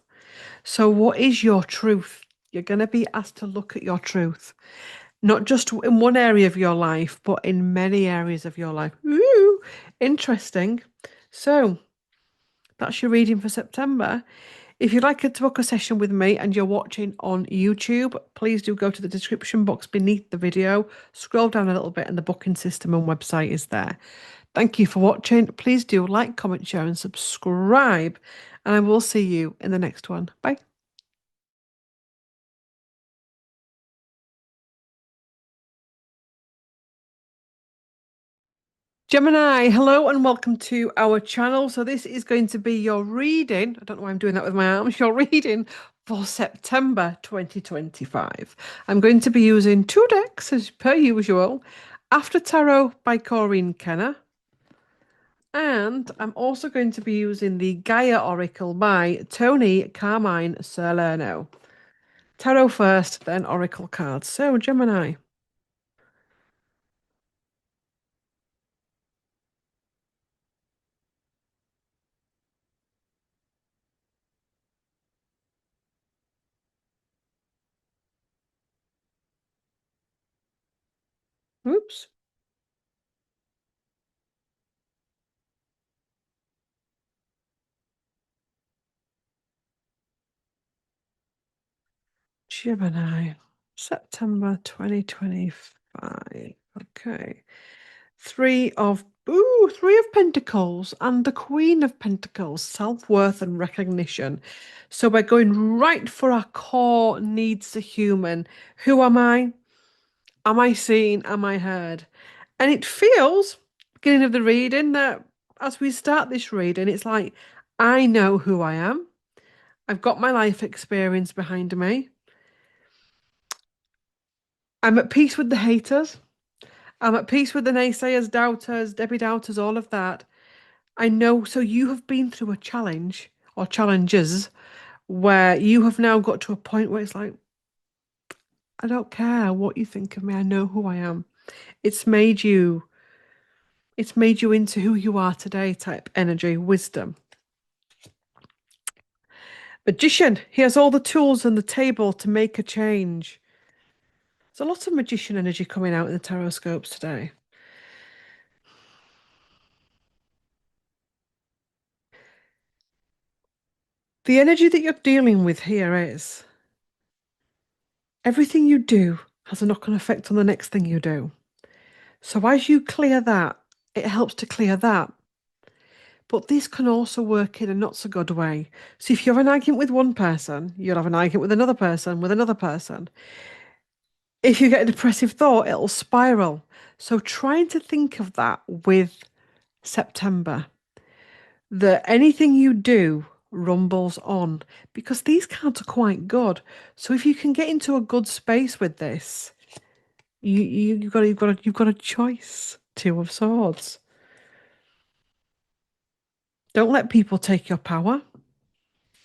So what is your truth? You're going to be asked to look at your truth. Not just in one area of your life, but in many areas of your life. Ooh, interesting. So that's your reading for September. If you'd like to book a session with me and you're watching on YouTube, please do go to the description box beneath the video, scroll down a little bit, and the booking system and website is there. Thank you for watching. Please do like, comment, share, and subscribe. And I will see you in the next one. Bye. Gemini, hello and welcome to our channel. So this is going to be your reading. I don't know why I'm doing that with my arms. Your reading for September 2025. I'm going to be using two decks as per usual. After Tarot by Corinne Kenner. And I'm also going to be using the Gaia Oracle by Tony Carmine Salerno. Tarot first, then Oracle cards. So, Gemini. Oops. Gemini. September 2025. Okay. Three of Pentacles and the Queen of Pentacles, self-worth and recognition. So we're going right for our core needs a human. Who am I? Am I seen? Am I heard? And it feels, beginning of the reading, that as we start this reading, it's like, I know who I am. I've got my life experience behind me. I'm at peace with the haters. I'm at peace with the naysayers, doubters, Debbie doubters, all of that. I know. So you have been through a challenge or challenges where you have now got to a point where it's like, I don't care what you think of me. I know who I am. It's made you, it's made you into who you are today type energy, wisdom. Magician, he has all the tools on the table to make a change. There's a lot of magician energy coming out in the Tarotscopes today. The energy that you're dealing with here is everything you do has a knock-on effect on the next thing you do. So as you clear that, it helps to clear that. But this can also work in a not so good way. So if you have an argument with one person, you'll have an argument with another person, with another person. If you get a depressive thought, it'll spiral. So trying to think of that with September, that anything you do rumbles on, because these cards are quite good. So if you can get into a good space with this, you've got a choice. Two of Swords. Don't let people take your power.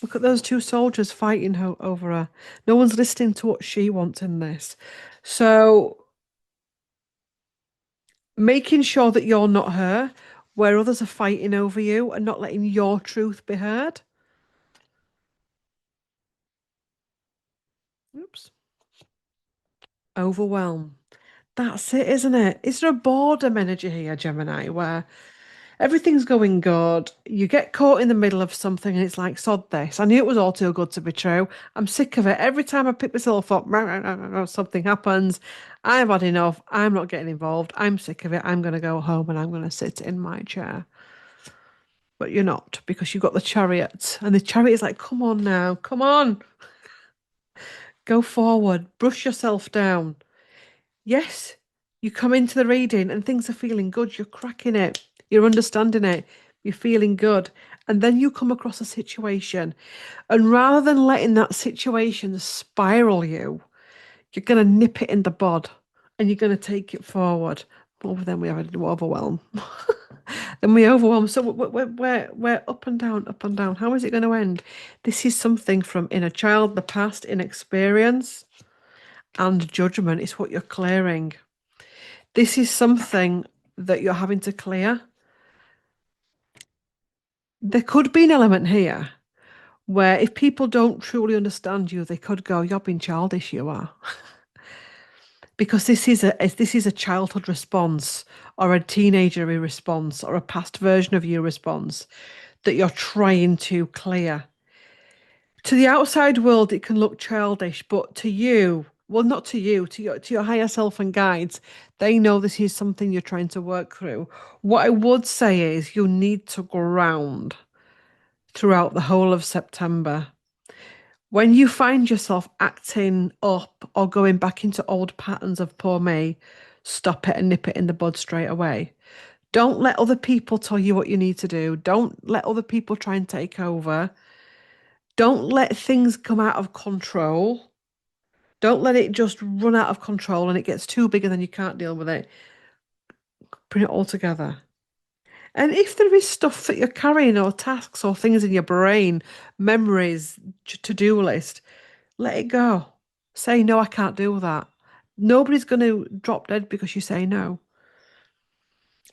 Look at those two soldiers fighting over her. No one's listening to what she wants in this. So making sure that you're not her, where others are fighting over you and not letting your truth be heard. Oops. Overwhelm. That's it, isn't it? Is there a boredom energy here, Gemini, where everything's going good? You get caught in the middle of something and it's like, sod this. I knew it was all too good to be true. I'm sick of it. Every time I pick myself up, something happens. I've had enough. I'm not getting involved. I'm sick of it. I'm going to go home and I'm going to sit in my chair. But you're not because you've got the chariot. And the chariot is like, come on now, come on, go forward, brush yourself down. Yes, you come into the reading and things are feeling good. You're cracking it. You're understanding it. You're feeling good. And then you come across a situation. And rather than letting that situation spiral you, you're going to nip it in the bud and you're going to take it forward. But then we have a overwhelm. Then we overwhelm. So we're up and down, up and down. How is it going to end? This is something from inner child, the past, inexperience, and judgment. It's what you're clearing. This is something that you're having to clear. There could be an element here where if people don't truly understand you, they could go, "You're being childish, you are." Because this is a childhood response or a teenager response or a past version of you response that you're trying to clear. To the outside world, it can look childish, but to you, well, not to you, to your higher self and guides, they know this is something you're trying to work through. What I would say is you need to ground throughout the whole of September. When you find yourself acting up or going back into old patterns of poor me, stop it and nip it in the bud straight away. Don't let other people tell you what you need to do. Don't let other people try and take over. Don't let things come out of control. Don't let it just run out of control and it gets too big and then you can't deal with it. Bring it all together. And if there is stuff that you're carrying or tasks or things in your brain, memories, to-do list, let it go. Say, no, I can't do that. Nobody's going to drop dead because you say no.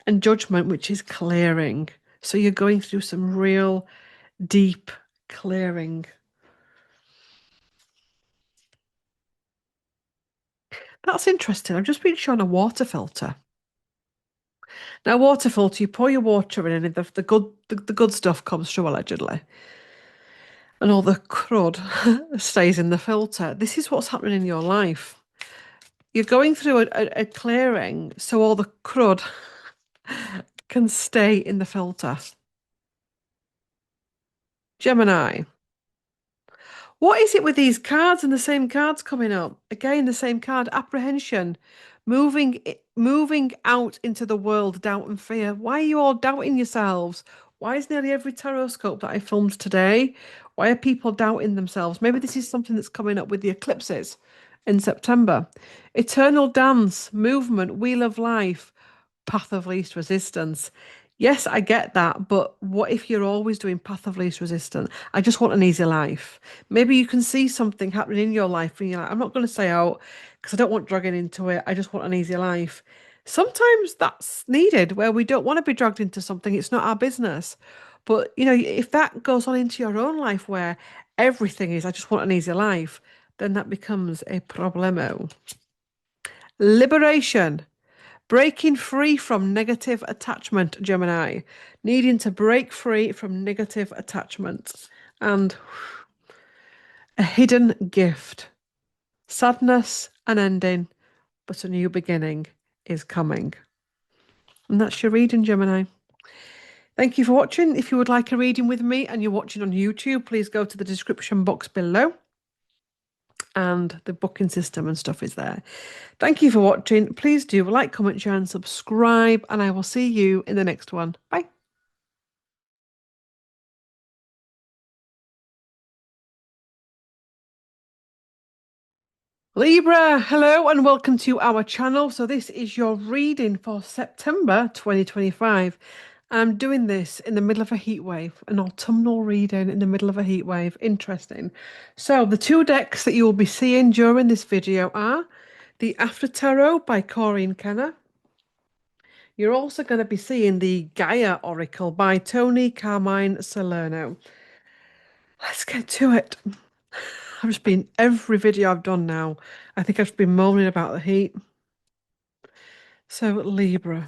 And judgment, which is clearing. So you're going through some real deep clearing. That's interesting. I've just been shown a water filter. Now, water filter, you pour your water in, and the good stuff comes through allegedly, and all the crud stays in the filter. This is what's happening in your life. You're going through a clearing, so all the crud can stay in the filter. Gemini. What is it with these cards and the same cards coming up? Again, the same card, apprehension, moving out into the world, doubt and fear. Why are you all doubting yourselves? Why is nearly every Tarotscope that I filmed today? Why are people doubting themselves? Maybe this is something that's coming up with the eclipses in September. Eternal dance, movement, wheel of life, path of least resistance. Yes, I get that, but what if you're always doing path of least resistance? I just want an easy life. Maybe you can see something happening in your life and you're like, I'm not going to say out because I don't want dragging into it. I just want an easy life. Sometimes that's needed where we don't want to be dragged into something. It's not our business. But, if that goes on into your own life where everything is, I just want an easy life, then that becomes a problemo. Liberation. Breaking free from negative attachment, Gemini. Needing to break free from negative attachments. And a hidden gift. Sadness, an ending, but a new beginning is coming. And that's your reading, Gemini. Thank you for watching. If you would like a reading with me and you're watching on YouTube, please go to the description box below. And the booking system and stuff is there. Thank you for watching. Please do like, comment, share, and subscribe. And I will see you in the next one. Bye. Libra, hello and welcome to our channel. So this is your reading for September 2025. I'm doing this in the middle of a heat wave, an autumnal reading in the middle of a heat wave. Interesting. So the two decks that you will be seeing during this video are the After Tarot by Corinne Kenner. You're also going to be seeing the Gaia Oracle by Tony Carmine Salerno. Let's get to it. I've just been, every video I've done now, I think I've been moaning about the heat. So, Libra.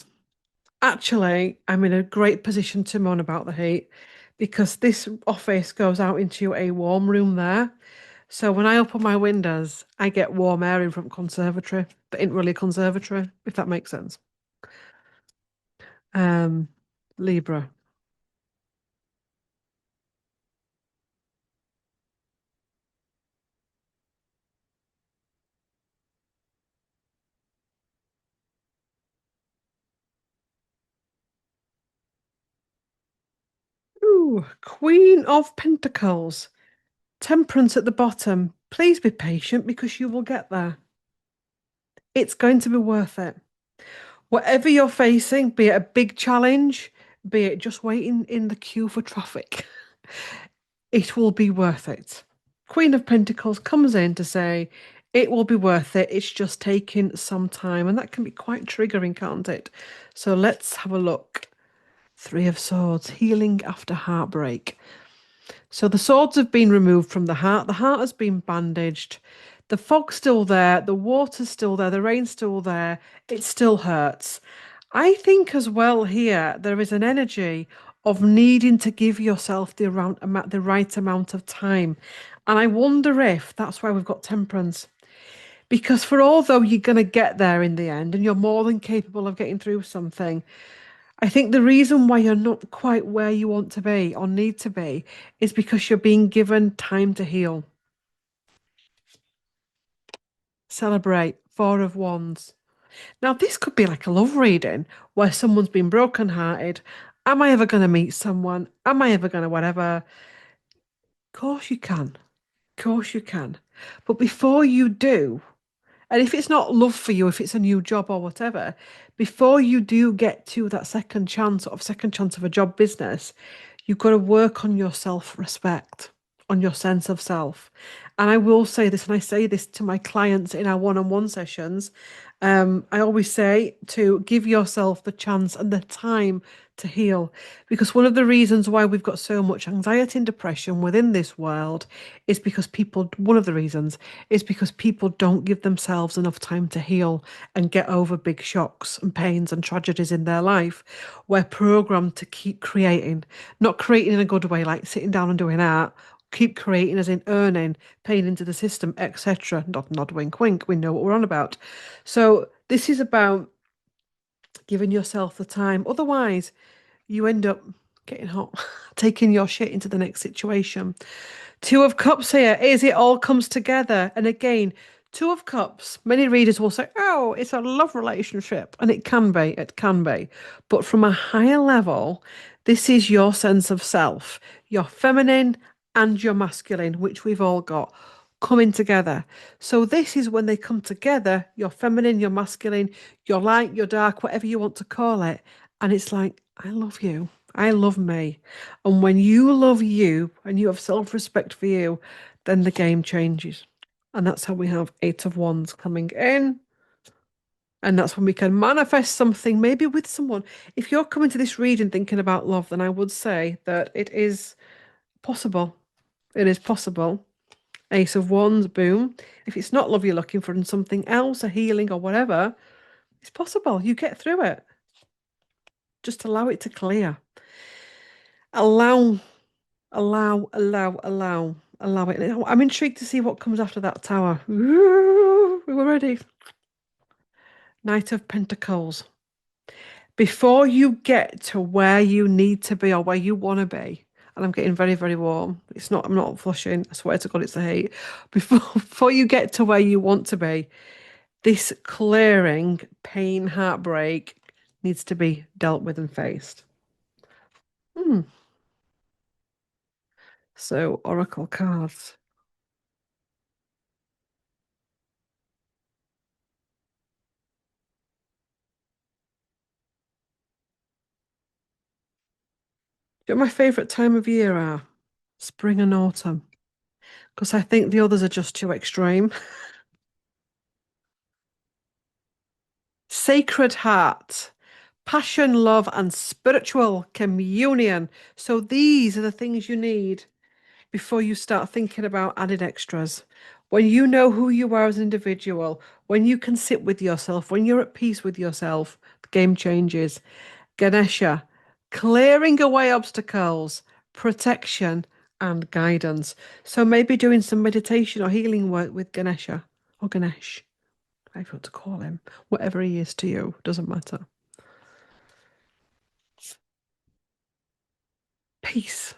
Actually, I'm in a great position to moan about the heat because this office goes out into a warm room there. So when I open my windows, I get warm air in from conservatory, but ain't really a conservatory, if that makes sense. Um, Libra. Ooh, Queen of Pentacles. Temperance at the bottom. Please be patient because you will get there. It's going to be worth it. Whatever you're facing, be it a big challenge, be it just waiting in the queue for traffic, it will be worth it. Queen of Pentacles comes in to say it will be worth it. It's just taking some time, and that can be quite triggering, can't it? So let's have a look. Three of Swords, healing after heartbreak. So the swords have been removed from the heart. The heart has been bandaged. The fog's still there. The water's still there. The rain's still there. It still hurts. I think as well here, there is an energy of needing to give yourself the right amount of time. And I wonder if that's why we've got temperance. Because for although you're going to get there in the end and you're more than capable of getting through something, I think the reason why you're not quite where you want to be or need to be is because you're being given time to heal. Celebrate. Four of Wands. Now, this could be like a love reading where someone's been brokenhearted. Am I ever going to meet someone? Am I ever going to whatever? Of course you can. Of course you can. But before you do, and if it's not love for you, if it's a new job or whatever, before you do get to that second chance of a job business, you've got to work on your self-respect, on your sense of self. And I will say this, and I say this to my clients in our one-on-one sessions. I always say to give yourself the chance and the time to heal. Because one of the reasons why we've got so much anxiety and depression within this world is because one of the reasons is because people don't give themselves enough time to heal and get over big shocks and pains and tragedies in their life. We're programmed to keep creating, not creating in a good way, like sitting down and doing art. Keep creating as in earning, paying into the system, etc. Not nod, wink, wink. We know what we're on about. So this is about giving yourself the time. Otherwise, you end up getting hot, taking your shit into the next situation. Two of Cups here is it all comes together. And again, Two of Cups, many readers will say, oh, it's a love relationship. And it can be. But from a higher level, this is your sense of self, your feminine and your masculine, which we've all got coming together. So this is when they come together, your feminine, your masculine, your light, your dark, whatever you want to call it. And it's like, I love you. I love me. And when you love you and you have self-respect for you, then the game changes. And that's how we have Eight of Wands coming in. And that's when we can manifest something, maybe with someone. If you're coming to this reading thinking about love, then I would say that it is possible. It is possible. Ace of Wands, boom. If it's not love you're looking for and something else, a healing or whatever, it's possible. You get through it. Just allow it to clear. Allow, allow it. I'm intrigued to see what comes after that tower. Ooh, we're ready. Knight of Pentacles. Before you get to where you need to be or where you want to be, and I'm getting very, very warm. I'm not flushing. I swear to God, it's the heat. Before you get to where you want to be, this clearing, pain, heartbreak needs to be dealt with and faced. Hmm. So, Oracle cards. You know what my favourite time of year are? Spring and autumn. Because I think the others are just too extreme. Sacred Heart. Passion, love, and spiritual communion. So these are the things you need before you start thinking about added extras. When you know who you are as an individual, when you can sit with yourself, when you're at peace with yourself, the game changes. Ganesha, clearing away obstacles, protection, and guidance. So maybe doing some meditation or healing work with Ganesha or Ganesh, whatever you want to call him, whatever he is to you, doesn't matter. Peace.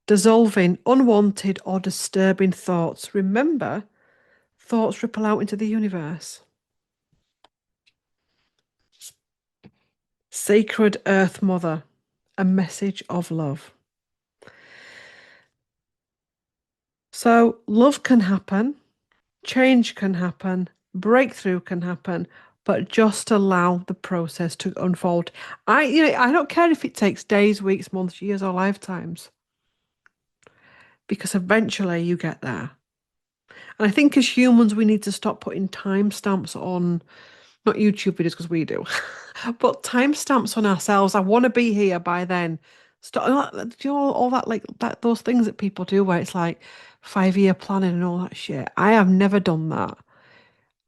Dissolving unwanted or disturbing thoughts. Remember, thoughts ripple out into the universe. Sacred Earth Mother, a message of love. So, love can happen, change can happen, breakthrough can happen, but just allow the process to unfold. I don't care if it takes days, weeks, months, years, or lifetimes, because eventually you get there. And I think as humans, we need to stop putting timestamps on, not YouTube videos because we do, but timestamps on ourselves. I want to be here by then. Stop, do you know all that, like that, those things that people do where it's like 5-year planning and all that shit. I have never done that.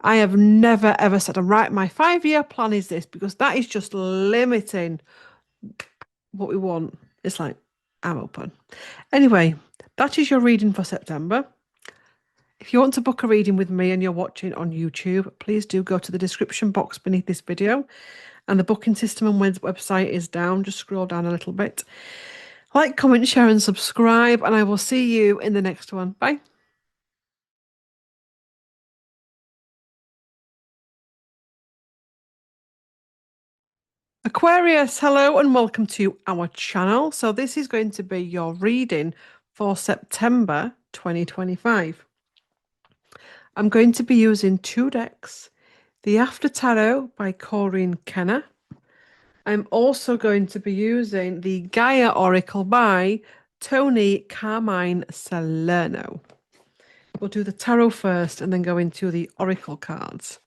I have never ever said, right, my 5-year plan is this, because that is just limiting what we want. It's like, I'm open. Anyway, that is your reading for September. If you want to book a reading with me and you're watching on YouTube, please do go to the description box beneath this video. And the booking system and website is down. Just scroll down a little bit. Like, comment, share, and subscribe. And I will see you in the next one. Bye. Aquarius, hello and welcome to our channel. So this is going to be your reading for September 2025. I'm going to be using 2 decks. The After Tarot by Corinne Kenner. I'm also going to be using the Gaia Oracle by Tony Carmine Salerno. We'll do the tarot first and then go into the oracle cards.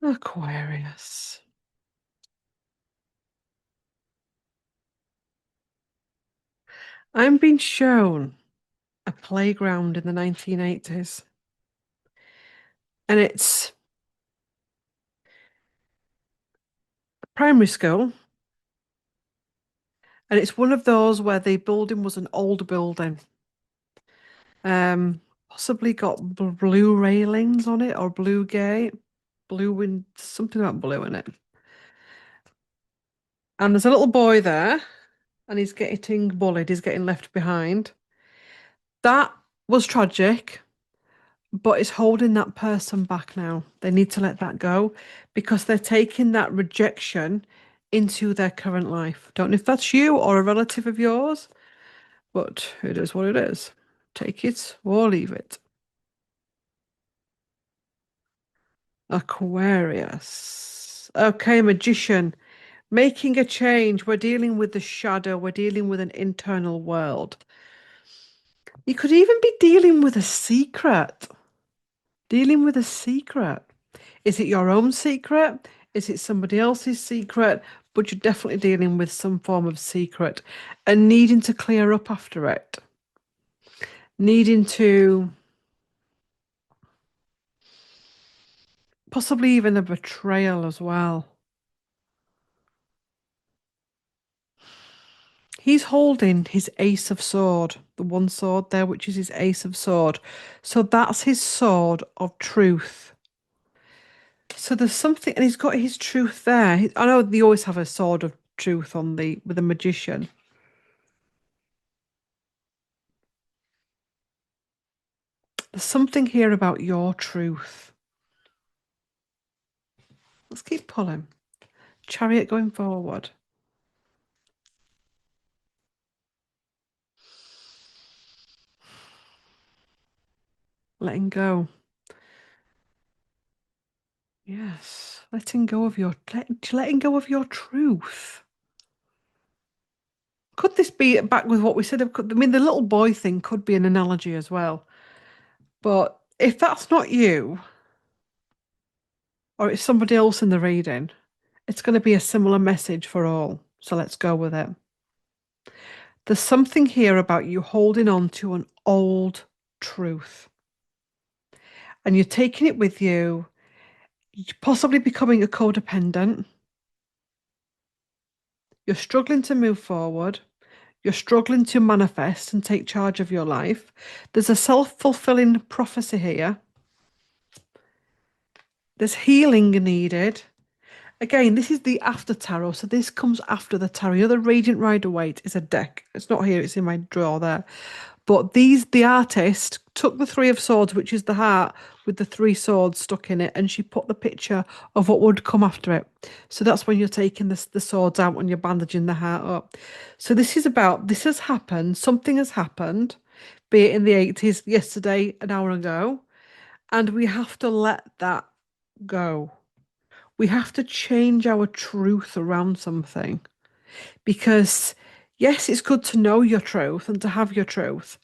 Aquarius. I'm being shown a playground in the 1980s. And it's a primary school. And it's one of those where the building was an old building. Possibly got blue railings on it or blue gate. Blue wind, something about blue in it. And there's a little boy there, and he's getting bullied, he's getting left behind. That was tragic, but it's holding that person back now. They need to let that go because they're taking that rejection into their current life. Don't know if that's you or a relative of yours, but it is what it is. Take it or leave it. Aquarius. Okay, magician. Making a change. We're dealing with the shadow. We're dealing with an internal world. You could even be dealing with a secret. Dealing with a secret. Is it your own secret? Is it somebody else's secret? But you're definitely dealing with some form of secret and needing to clear up after it. Needing to possibly even a betrayal as well. He's holding his ace of sword, the one sword there, which is his ace of sword. So that's his sword of truth. So there's something, and he's got his truth there. I know they always have a sword of truth on the with a magician. There's something here about your truth. Let's keep pulling. Chariot going forward. Letting go. Yes, letting go of letting go of your truth. Could this be back with what we said? I mean, the little boy thing could be an analogy as well. But if that's not you, or it's somebody else in the reading, it's going to be a similar message for all. So let's go with it. There's something here about you holding on to an old truth. And you're taking it with you, possibly becoming a codependent. You're struggling to move forward. You're struggling to manifest and take charge of your life. There's a self-fulfilling prophecy here. There's healing needed. Again, this is the after tarot, so this comes after the tarot. You know, the Radiant Rider-Waite is a deck. It's not here, it's in my drawer there. But the artist took the Three of Swords, which is the heart with the three swords stuck in it, and she put the picture of what would come after it. So that's when you're taking the swords out when you're bandaging the heart up. So this is about, this has happened, something has happened, be it in the 80s, yesterday, an hour ago, and we have to let that go. We have to change our truth around something because, yes, it's good to know your truth and to have your truth,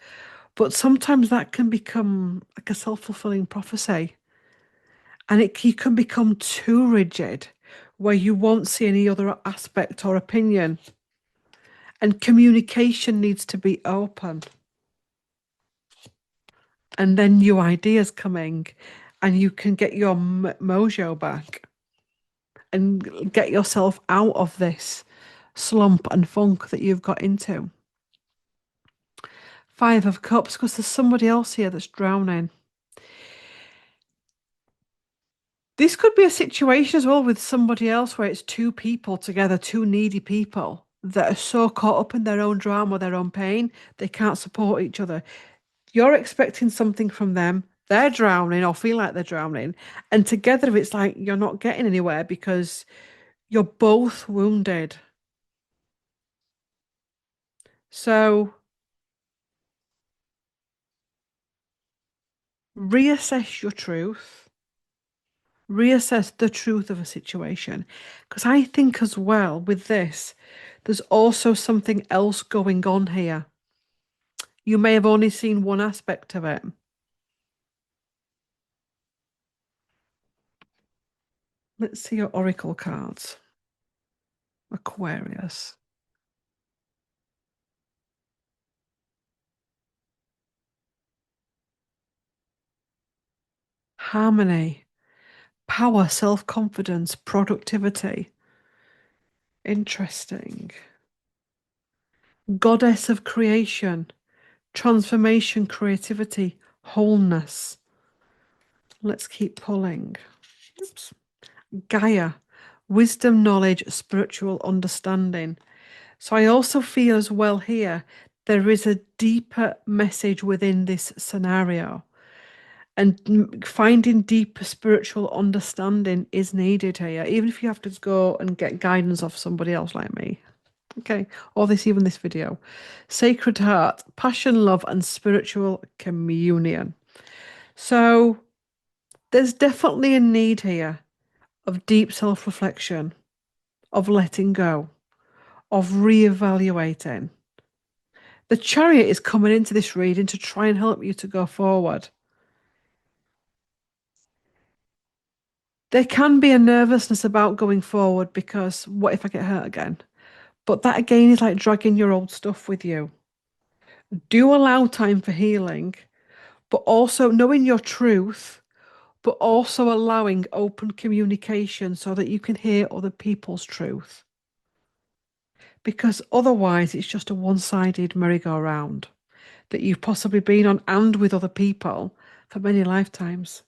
but sometimes that can become like a self-fulfilling prophecy, and you can become too rigid where you won't see any other aspect or opinion, and communication needs to be open, and then new ideas coming, and you can get your mojo back and get yourself out of this slump and funk that you've got into. Five of Cups, because there's somebody else here that's drowning. This could be a situation as well with somebody else where it's two people together, two needy people that are so caught up in their own drama, their own pain, they can't support each other. You're expecting something from them, they're drowning or feel like they're drowning, and together it's like you're not getting anywhere because you're both wounded. So reassess your truth, reassess the truth of a situation. Because I think as well with this, there's also something else going on here. You may have only seen one aspect of it. Let's see your oracle cards. Aquarius. Harmony. Power, self-confidence, productivity. Interesting. Goddess of creation, transformation, creativity, wholeness. Let's keep pulling. Oops. Gaia, wisdom, knowledge, spiritual understanding. So I also feel as well here, there is a deeper message within this scenario. And finding deeper spiritual understanding is needed here, even if you have to go and get guidance off somebody else like me. Okay, or even this video. Sacred Heart, passion, love, and spiritual communion. So there's definitely a need here of deep self-reflection, of letting go, of re-evaluating. The Chariot is coming into this reading to try and help you to go forward. There can be a nervousness about going forward because what if I get hurt again? But that again is like dragging your old stuff with you. Do allow time for healing, but also knowing your truth, but also allowing open communication so that you can hear other people's truth. Because otherwise it's just a one-sided merry-go-round that you've possibly been on and with other people for many lifetimes.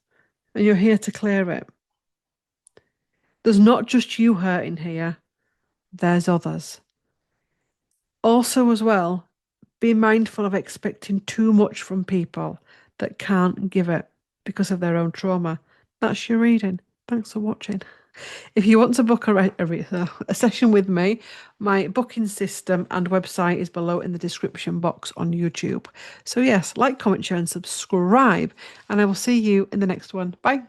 And you're here to clear it. There's not just you hurting here, there's others. Also, as well, be mindful of expecting too much from people that can't give it because of their own trauma. That's your reading. Thanks for watching. If you want to book a session with me, my booking system and website is below in the description box on YouTube. So yes, like, comment, share and subscribe, and I will see you in the next one. Bye.